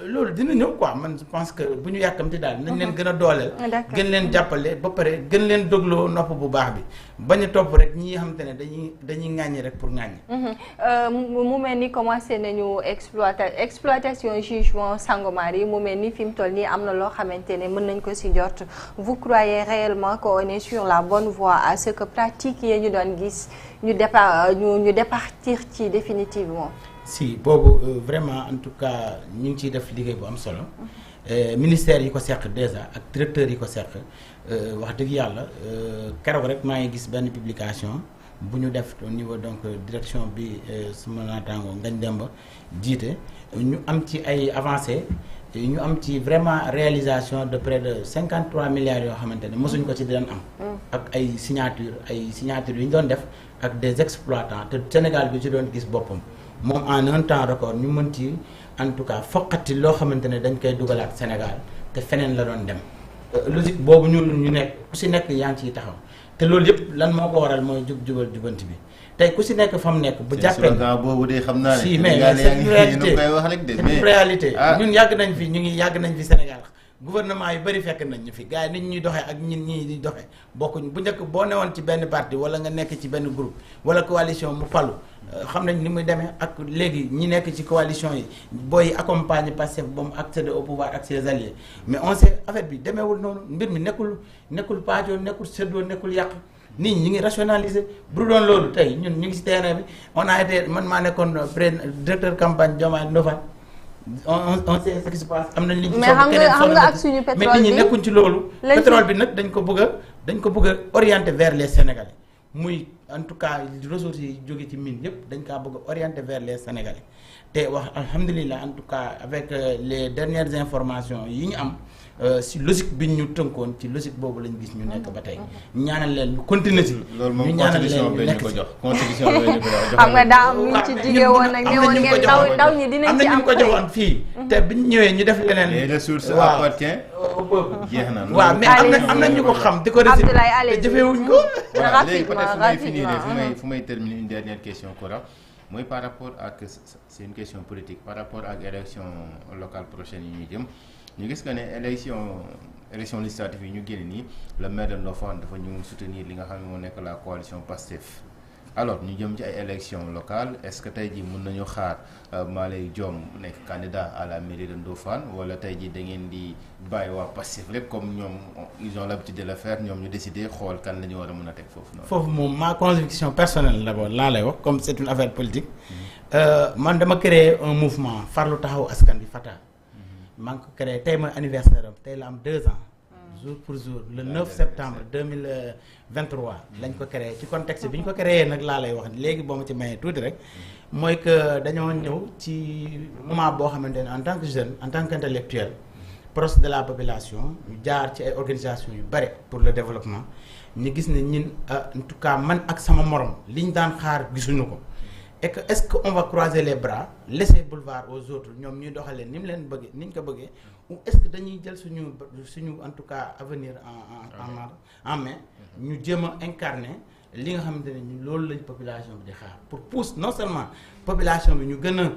loolu dina ñëw quoi man je pense que bu ñu yàkkamti daal nañ leen gën a dooleel gën leen jàppale ba pare gën leen dogloo nopp bu baax bi bañ a topp rek ñi nga xamante ne dañuy ŋàññi rek pour ŋàññi mu mel ni commencé nañu exploitation jugement Sangomar yi mu mel ni fi mu toll nii am na loo xamante ne mën nañ ko ci jot vous croyez réellement qu'on est sur la bonne voie à ce que pratique yi ñu doon gis ñu départir ci définitivement si boobu vraiment en tout cas ñu ngi ciy def liggéey bu am solo ministère yi ko seq déjà ak directeurs yi ko seq wax dëgg yàlla keroog rek maa ngi gis benn publication bu ñu def au niveau donc direction bi suma naataango Ngagne Demba jiite ñu am ci ay avancées ñu am ci vraiment réalisation de près de 53 milliards yoo xamante ne mosuñ ko ci di leen am ak ay signature yu ñu doon def ak des exploitants te Sénégal bi ci doon gis boppam moom en un temps record ñu mën ci en tout cas foqati loo xamante ne dañ koy dugalaat Sénégal te feneen la doon dem logique boobu ñu nekk ku si nekk yaa ngi ciy taxaw te loolu yëpp lan moo ko waral mooy jubal jubanti bi tey ku si nekk fa mu nekk bu jàppee boobu de xam naa ne si mais c'est une réalité ñun yàgg nañ fi Sénégal gouvernement yu bëri fekk nañ ñu fi gars yi nit ñuy doxee ak ñin ñii di doxee bokkuñ bu njëkk boo newoon ci benn parti wala nga nekk ci benn groupe wala coalition mu falu xam nañ ni muy demee ak léegi ñi nekk ci coalition yi booy accompagner Pastef ba mu accéder au pouvoir ak ses alliés mais on sait affaire bi demeewul noonu mbir mi nekkul paajoo nekkul séddoo nekkul yàq nit ñi ngi rationaliser bu doon loolu tey ñun ñu ngi ci terrain bi on a été man maa nekkoon directeur campagne Diomaye Ndofane on sait ce qui se passe am nañ li ñu mais xam nga ak suñu pétrole bi mais nit ñi nekkuñ ci loolu pétrole bi nag dañ ko bëgg a orienter vers les Sénégalais muy en tout cas ressources yi jóge ci mine yëpp dañ kaa bëgg a orienter vers les Sénégalais te wax alhamdulilah en tout cas avec les dernières informations yi ñu am si logique bi ñu tënkoon ci logique boobu lañ gis ñu nekk ba tey ñaanal leen ñu continuer si. loolu moom constitution bi ñu ko jox constitution bi ñu ko jox. xam nga daa am ñu ci jigee woon nag ne woon ngeen ndaw ñi dinañ ci am am na ñu ko joxoon fii. te biñ ñëwee ñu def leneen. les ressources appartiennent au peuple. jeex na waaw mais am na ñu ko xam di ko réciter te jëfewuñ ko. voilà léegi peut-être fu may finir fu may terminer une dernière question Cora mooy par rapport ak c'est une question politique par rapport ak élection locale prochaine yi ñuy jëm ñu gis que ne élection législative yi ñu génn nii le maire de Ndofane dafa ñu soutenir li nga xam ne moo nekk la coalition Pastef alors ñu jëm ci ay élections locales est-ce que tey jii mën nañu xaar Malick Diom nekk candidat à la mairie de Ndofane wala tey jii da ngeen di bàyyi waa Pastef rek comme ñoom ils ont l'habitude de le faire ñoom ñu décider xool kan la ñu war a mën a teg foofu noonu. foofu moom ma conviction personnelle d'abord laa lay wax comme c'est une affaire politique man dama créer un mouvement farlu taxaw askan bi Fata. maa ngi ko créé tey mooy anniversaire am tey la am 2 ans. jour pour jour le 9 septembre 2023 lañ ko créé ci contexte bi ñu ko créé nag laa lay wax léegi boo ma ci mayee tuuti rek mooy que dañoo ñëw ci moment boo xamante ne en tant que jeune en tant qu'intellectuel proche de la population ñu jaar ci ay organisations yu bare pour le développement ñu gis ne ñun en tout cas man ak sama morom li ñu daan xaar gisuñu ko et que est-ce que on va croiser les bras laisser boulevard aux autres ñoom ñuy doxalee ni mu leen bëggee ni ñu ko bëggee ou est-ce que dañuy jël suñu en tout cas avenir en main ñu jéem a incarner li nga xamante ne loolu lañ population bi di xaar pour pousse non seulement population bi ñu gën a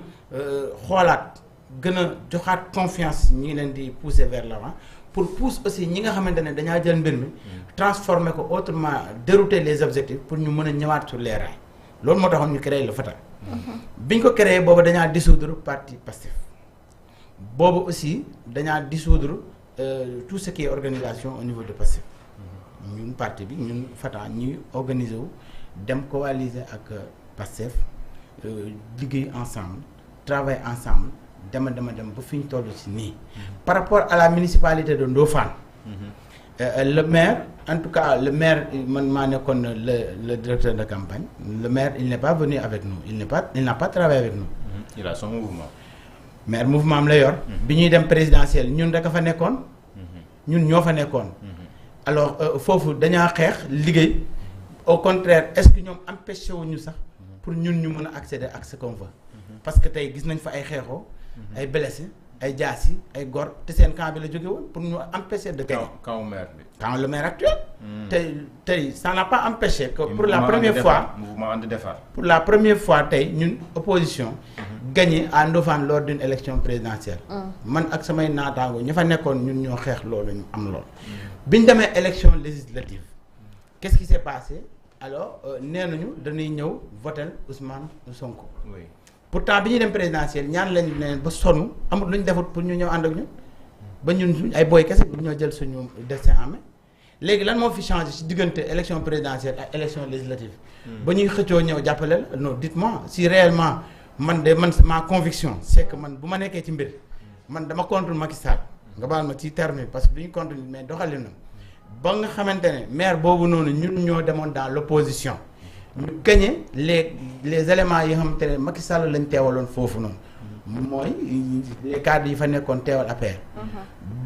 xoolaat gën a joxaat confiance ñi ngi leen di pousser vers l'avant pour pousser aussi ñi nga xamante ne dañaa jël mbir mi transformer ko autrement dérouter les objectifs pour ñu mën a ñëwaat sur les rails loolu moo taxoon ñu créé le Fata. biñ ko créé boobu dañaa dissoudre parti Pastef boobu aussi dañaa dissoudre tout ce qui est organisation au niveau de Pastef ñun parti bi ñun Fata ñuy organiser wu dem coaliser ak Pastef liggéey ensemble travailler ensemble dem ba fi ñu toll ci nii. par rapport à la municipalité de Ndofane. Le maire en tout cas le maire man maa nekkoon le directeur de campagne le maire il n'est pas venu avec nous il n'a pas travaillé avec nous. il a son mouvement. maire mouvement am la yor. bi ñuy dem présidentiel ñun rek a fa nekkoon. ñun ñoo fa nekkoon. alors foofu dañaa xeex liggéey au contraire est-ce que ñoom empêché wuñu sax pour ñun ñu mën a accéder ak ce qu'on veut. parce que tey gis nañ fa ay xeexoo. ay blessés. ay jaas yi ay gor te seen camp bi la jóge woon pour ñu empêcher de gagner. camp maire bi. camp le maire actuel. tey ça n'a pas empêché que pour la première fois mouvement ànd defar. pour la première fois tey ñun opposition. gagné à Ndofane lors d'une élection présidentielle. man ak samay naataango ña fa nekkoon ñun ñoo xeex loolu ñu am lool. bi ñu demee élection législative. qu'est-ce qui s'est passé alors nee nañu dañuy ñëw voter Ousmane Sonko. oui. pourtant bi ñuy dem présidentielle ñaan lañ ne ba sonn amul lu ñu defut pour ñu ñëw ànd ak ñun ba ñun ay booy kese bu ñoo jël suñu destin en main léegi lan moo fi changé ci diggante élection présidentielle ak élection législative. ba ñuy xëccoo ñëw jàppale la non dites-moi si réellement man ma conviction c'est que man bu ma nekkee ci mbir man dama contre Macky Sall nga baal ma ci terme bi parce que du ñu contre mais doxalinam ba nga xamante ne maire boobu noonu ñun ñoo demoon dans l'opposition ñu gagné les éléments yi nga xamante ne Macky Sall lañ teewaloon foofu noonu mooy les cadres yi fa nekkoon teewal APR.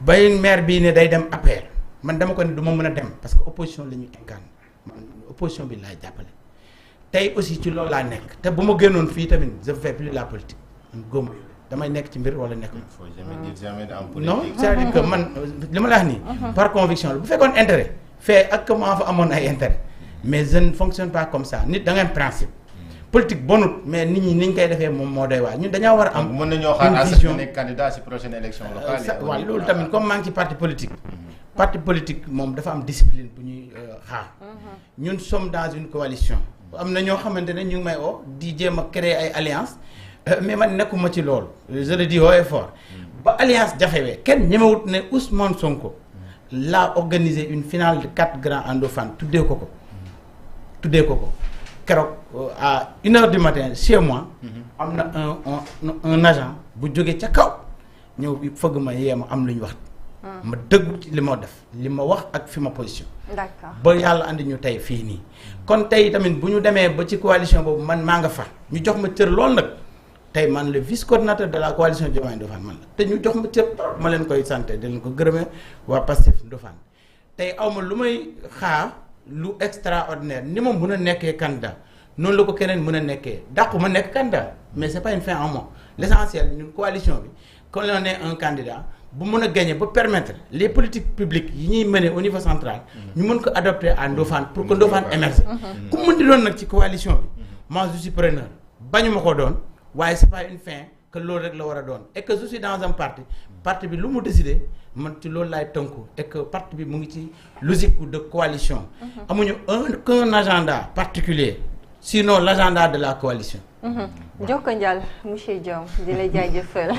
bay maire bii ne day dem APR man dama ko ne du ma mën a dem parce que opposition la ñuy incarne man opposition bi laay jàppale. tey aussi ci loolu laa nekk te bu ma génnoon fii tamit je fais plus la politique man góob damay nekk ci mbir wala nekk. faut jamais dire jamais en politique. non c'est-à-dire que man li ma la wax nii. par conviction la bu fekkoon intérêt fee ak maa fa amoon ay intérêt. mais je ne fonctionne pas comme ça nit da ngay am principe. politique bonut mais nit ñi ni ñu koy defee moom moo doy waar ñun dañaa war a am. mën nañoo xaar à nekk candidat ci prochaine élection locale yi. waaw loolu tamit comme maa ngi ci parti politique. parti politique moom dafa am discipline bu ñuy xaar. ñun sommes dans une coalition. am na ñoo xamante ne ñu ngi may oo di jéem a créer ay alliance mais man nekkuma ci loolu. je le dis haut et fort. ba alliance jafewee kenn ñemewut ne Ousmane Sonko l'a organisé une finale de 4 grands en Ndofane tuddee ko keroog à 1h du matin chez moi. am na un agent bu jógee ca kaw ñëw fëgg ma yee ma am lu ñu wax. ma dëggu ci li ma def li ma wax ak fi ma position. d'accord ba yàlla andi ñu tey fii nii. kon tey tamit bu ñu demee ba ci coalition boobu man maa nga fa ñu jox ma cër lool nag tey man le vice coordinateur de la coalition Diomaye Ndofane man la te ñu jox ma cër ma leen koy sant di leen ko gërëmee waa Pastef Ndofane tey aw ma lu may xaar. lu extraordinaire ni ma mën a nekkee candidat noonu la ko keneen mën a nekkee dàqu ma nekk candidat mais c'est pas une fin en moi l'essentiel ñun coalition bi quand on est un candidat bu mën a gagner ba permettre les politiques publiques yi ñuy mener au niveau central ñu mën ko adopter à Ndofane pour que Ndofane émerge ku mën di doon nag ci coalition bi moi je suis preneur bañuma ko doon waaye c'est pas une fin que loolu rek la war a doon et que je suis dans un parti bi lu mu décidé man ci loolu laay tënku et que parti bi mu ngi ci logique de coalition. amuñu qu'un agenda particulier sinon l'agenda de la coalition. Jokko Njal monsieur Diome di la jaajëfal.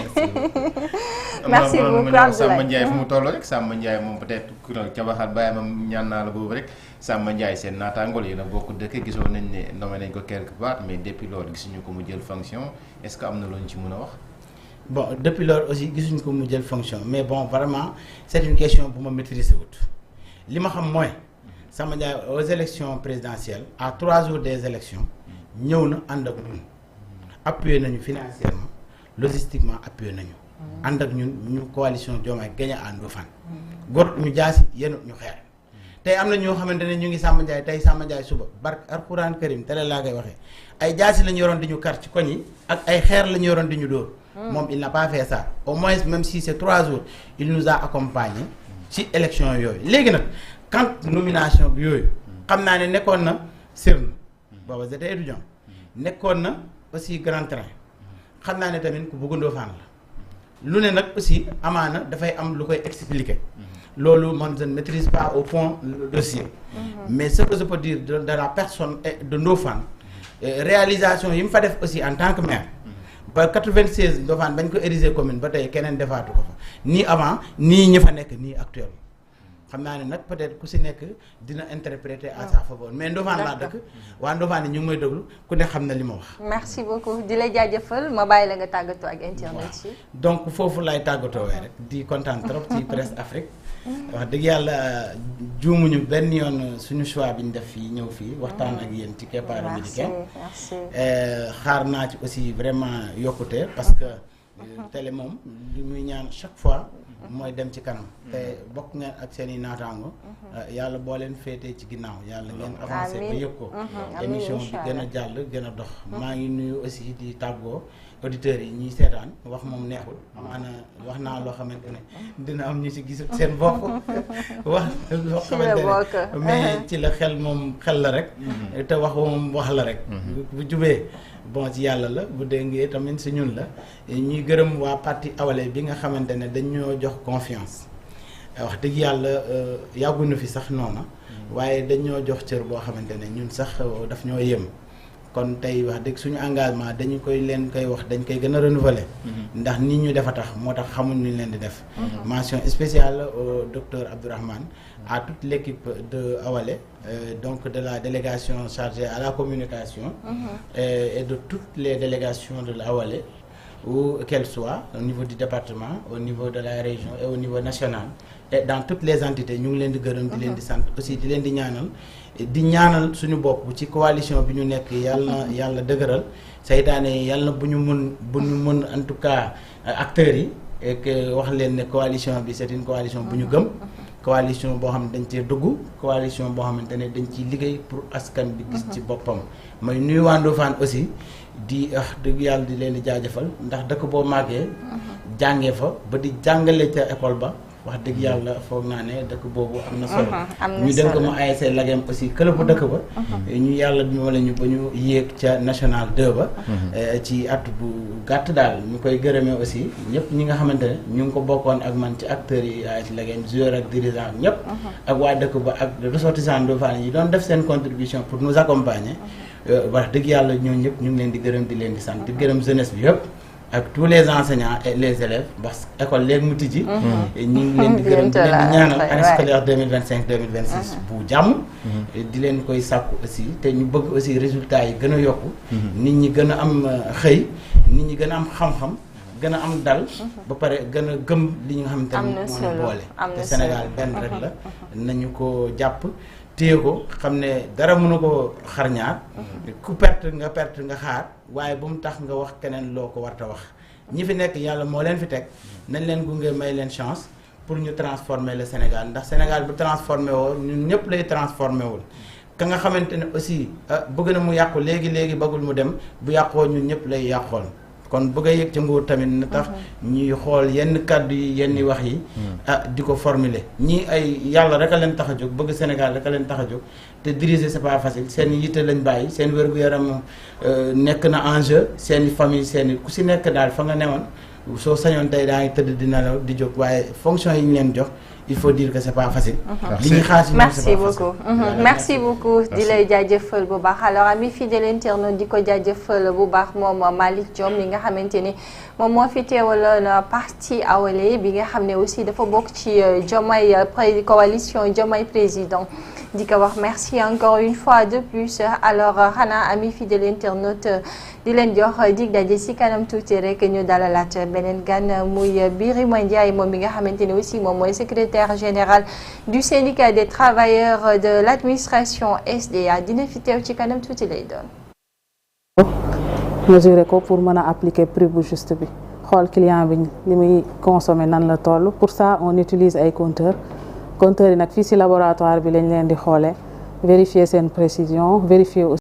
merci beaucoup Abdoulaye Samba Ndiaye fu mu toll rek Samba Ndiaye moom peut-être ku ne ca waxaat bàyyi ma ñaan naa la boobu rek Samba Ndiaye seen naataangool yi nag bokk dëkk gisoon nañ ne nommé nañ ko quelque part mais depuis loolu gisuñu ko mu jël fonction est-ce que am na loo ñu ci mën a wax. bon depuis loolu aussi gisuñu ko mu jël fonction mais bon vraiment c'est une question bu ma maîtriser wut li ma xam mooy Samba Ndiaye aux élections présidentielles à 3 jours des élections ñëw na ànd ak ñun appuyé nañu financièrement logistiquement appuyé nañu ànd ak ñun ñu coalition Diomaye gagné à Ndofane góor ñu jaasi yéen ñu xeer tey am na ñoo xamante ne ñu ngi Samba Ndiaye tey Samba Ndiaye suba barke alxuraan karim tele laa koy waxee ay jaasi la ñu yoroon di ñu kar ci koñ yi ak ay xeer la ñu yoroon di ñu dóor moom il n'a pas fait ça au moins même si c'est 3 jours il nous a accompagnés ci élection yooyu léegi nag quand nomination bi yooyu xam naa ne nekkoon na Sirn booba j'étais étudiant nekkoon na aussi Grand Train xam naa ne tamit ku bëgg Ndofane la lu ne nag aussi amaana dafay am lu koy expliquer loolu man je ne maîtrise pas au fond le dossier mais ce que je peux dire de la personne et de Ndofane réalisation yi mu fa def aussi en tant que maire ba 96 Ndofane bañ ko ériger commune ba tey keneen defaatu ko fa nii avant nii ñi fa nekk nii actuellement xam naa ne nag peut-être ku si nekk dina interpréter à sa faveur mais Ndofane laa dëkk waa Ndofane ñu ngi may déglu ku ne xam na li ma wax. merci beaucoup di la jaajëfal ma bàyyi la nga tàggatoo ak internet yi. donc foofu laay tàggatoo rek di kontaan trop ci Presse Afrique wax dëgg yàlla juumuñu benn yoon suñu choix bi ñu def fii ñëw fii waxtaan ak yéen ci keppaaru Médicain. merci xaar naa ci aussi vraiment yokkute parce que télé moom li muy ñaan chaque fois. mooy dem ci kanam te bokk ngeen ak seen i naataango yàlla boo leen féetee ci ginnaaw yàlla ngeen avancé ba yëg ko émission bi gën a jàll gën a dox maa ngi nuyu aussi di tàggoo auditeurs yi ñuy seetaan wax moom neexul amaana wax naa loo xamante ne dina am ñu ci gisul seen bopp wax loo xamante ne mais ci la xel moom xel la rek te wax moom wax la rek bu jubee bon ci yàlla la bu déngee tamit si ñun la ñuy gërëm waa parti Awalé bi nga xamante ne dañoo jox confiance wax dëgg yàlla yàgguñu fi sax noona waaye dañoo jox cër boo xamante ne ñun sax daf ñoo yëm kon tey wax dëgg suñu engagement dañu koy leen koy wax dañ koy gën a renouveler ndax nit ñu defa tax moo tax xamuñ ñu leen di def mention spéciale au docteur Abdourahmane à toute l'équipe de Awalé donc de la délégation chargée à la communication et de toutes les délégations de l'Awalé où qu'elles soient au niveau du département au niveau de la région et au niveau national et dans toutes les entités ñu ngi leen di gërëm di leen di sant aussi di leen di ñaanal suñu bopp ci coalition bi ñu nekk yàlla dëgëral saytaane yi yàlla bu ñu mën en tout cas acteurs yi et que wax leen ne coalition bi c'est une coalition bu ñu gëm coalition boo xam ne dañ cee dugg coalition boo xamante ne dañ ciy liggéey pour askan bi gis ci boppam may nuyu waa Ndofane aussi di wax dëgg yàlla di leen di jaajëfal ndax dëkk boo màggee jàngee fa ba di jàngale ca école ba wax dëgg yàlla foog naa ne dëkk boobu am na solo ñu dénk ma ASC Lagem aussi club bu dëkk ba ñu yàlla dimbale ñu ba ñu yéeg ca national 2 ba ci at bu gàtt daal ñu koy gërëmee aussi ñëpp ñi nga xamante ne ñu ngi ko bokkoon ak man ci acteurs yi ASC Lagem joueur ak dirigeant ñëpp ak waa dëkk ba ak ressortissants Ndofane yi doon def seen contribution pour nous accompagner wax dëgg yàlla ñoo ñëpp ñu ngi leen di gërëm di leen di sant di gërëm jeunesse bi yëpp ak tous les enseignants et les élèves parce que école léegi mu tijji ñu ngi leen di gërëm di leen di ñaanal année scolaire 2025-2026 bu jàmm di leen koy sàkku aussi te ñu bëgg aussi résultats yi gën a yokku nit ñi gën a am xëy nit ñi gën a am xam-xam gën a am dal ba pare gën a gëm li nga xamante ne moo ñu boole te Sénégal benn rek la nañu ko jàpp téye ko xam ne dara mënu ko xarñaar ku perte nga xaar waaye bu mu tax nga wax keneen loo ko warta wax ñi fi nekk yàlla moo leen fi teg nañ leen gunge may leen chance pour ñu transformer le Sénégal ndax Sénégal bu transformé woo ñun ñëpp lay transformé wul ka nga xamante ne aussi bëgg na mu yàqu léegi bëggul mu dem bu yàqoo ñun ñëpp lay yàqool kon bëgg a yëg ca nguur tamit na tax ñuy xool yenn kàddu yi yenn wax yi di ko formuler ñii ay yàlla rek a leen tax a jóg bëgg Sénégal rek a leen tax a jóg te diriger c'est pas facile seen yitte lañ bàyyi seen wér-gu-yaram nekk na enjeu seen i famille seen i ku si nekk daal fa nga newoon soo sañoon tey daa ngi tëdd di nelaw di jóg waaye fonction yi ñu leen jox il faut dire que c'est pas facile. li ñuy xaar si ñoom c'est pas facile. Merci beaucoup di lay jaajëfal bu baax alors ami fidèle internaute di ko jaajëfal bu baax moom Malick Diom mi nga xamante ni moom moo fi teewaloon parti Awalé bi nga xam ne aussi dafa bokk ci Diomaye coalition Diomaye président di ko wax merci encore une fois de plus alors xanaa ami fidèle internaute di leen jox dig daje si kanam tuuti rek ñu dalalaat beneen gan muy Birima Ndiaye moom mi nga xamante ni aussi moom mooy secrétaire général du syndicat des travailleurs de l'administration SDA dina fi teew ci kanam tuuti lay doon. mesurer ko pour mën a appliquer prix bu juste bi xool client bi li muy consommer nan la toll pour ça on utilise ay compteurs yi nag fii ci laboratoire bi lañ leen di xoolee vérifier seen précision vérifier aussi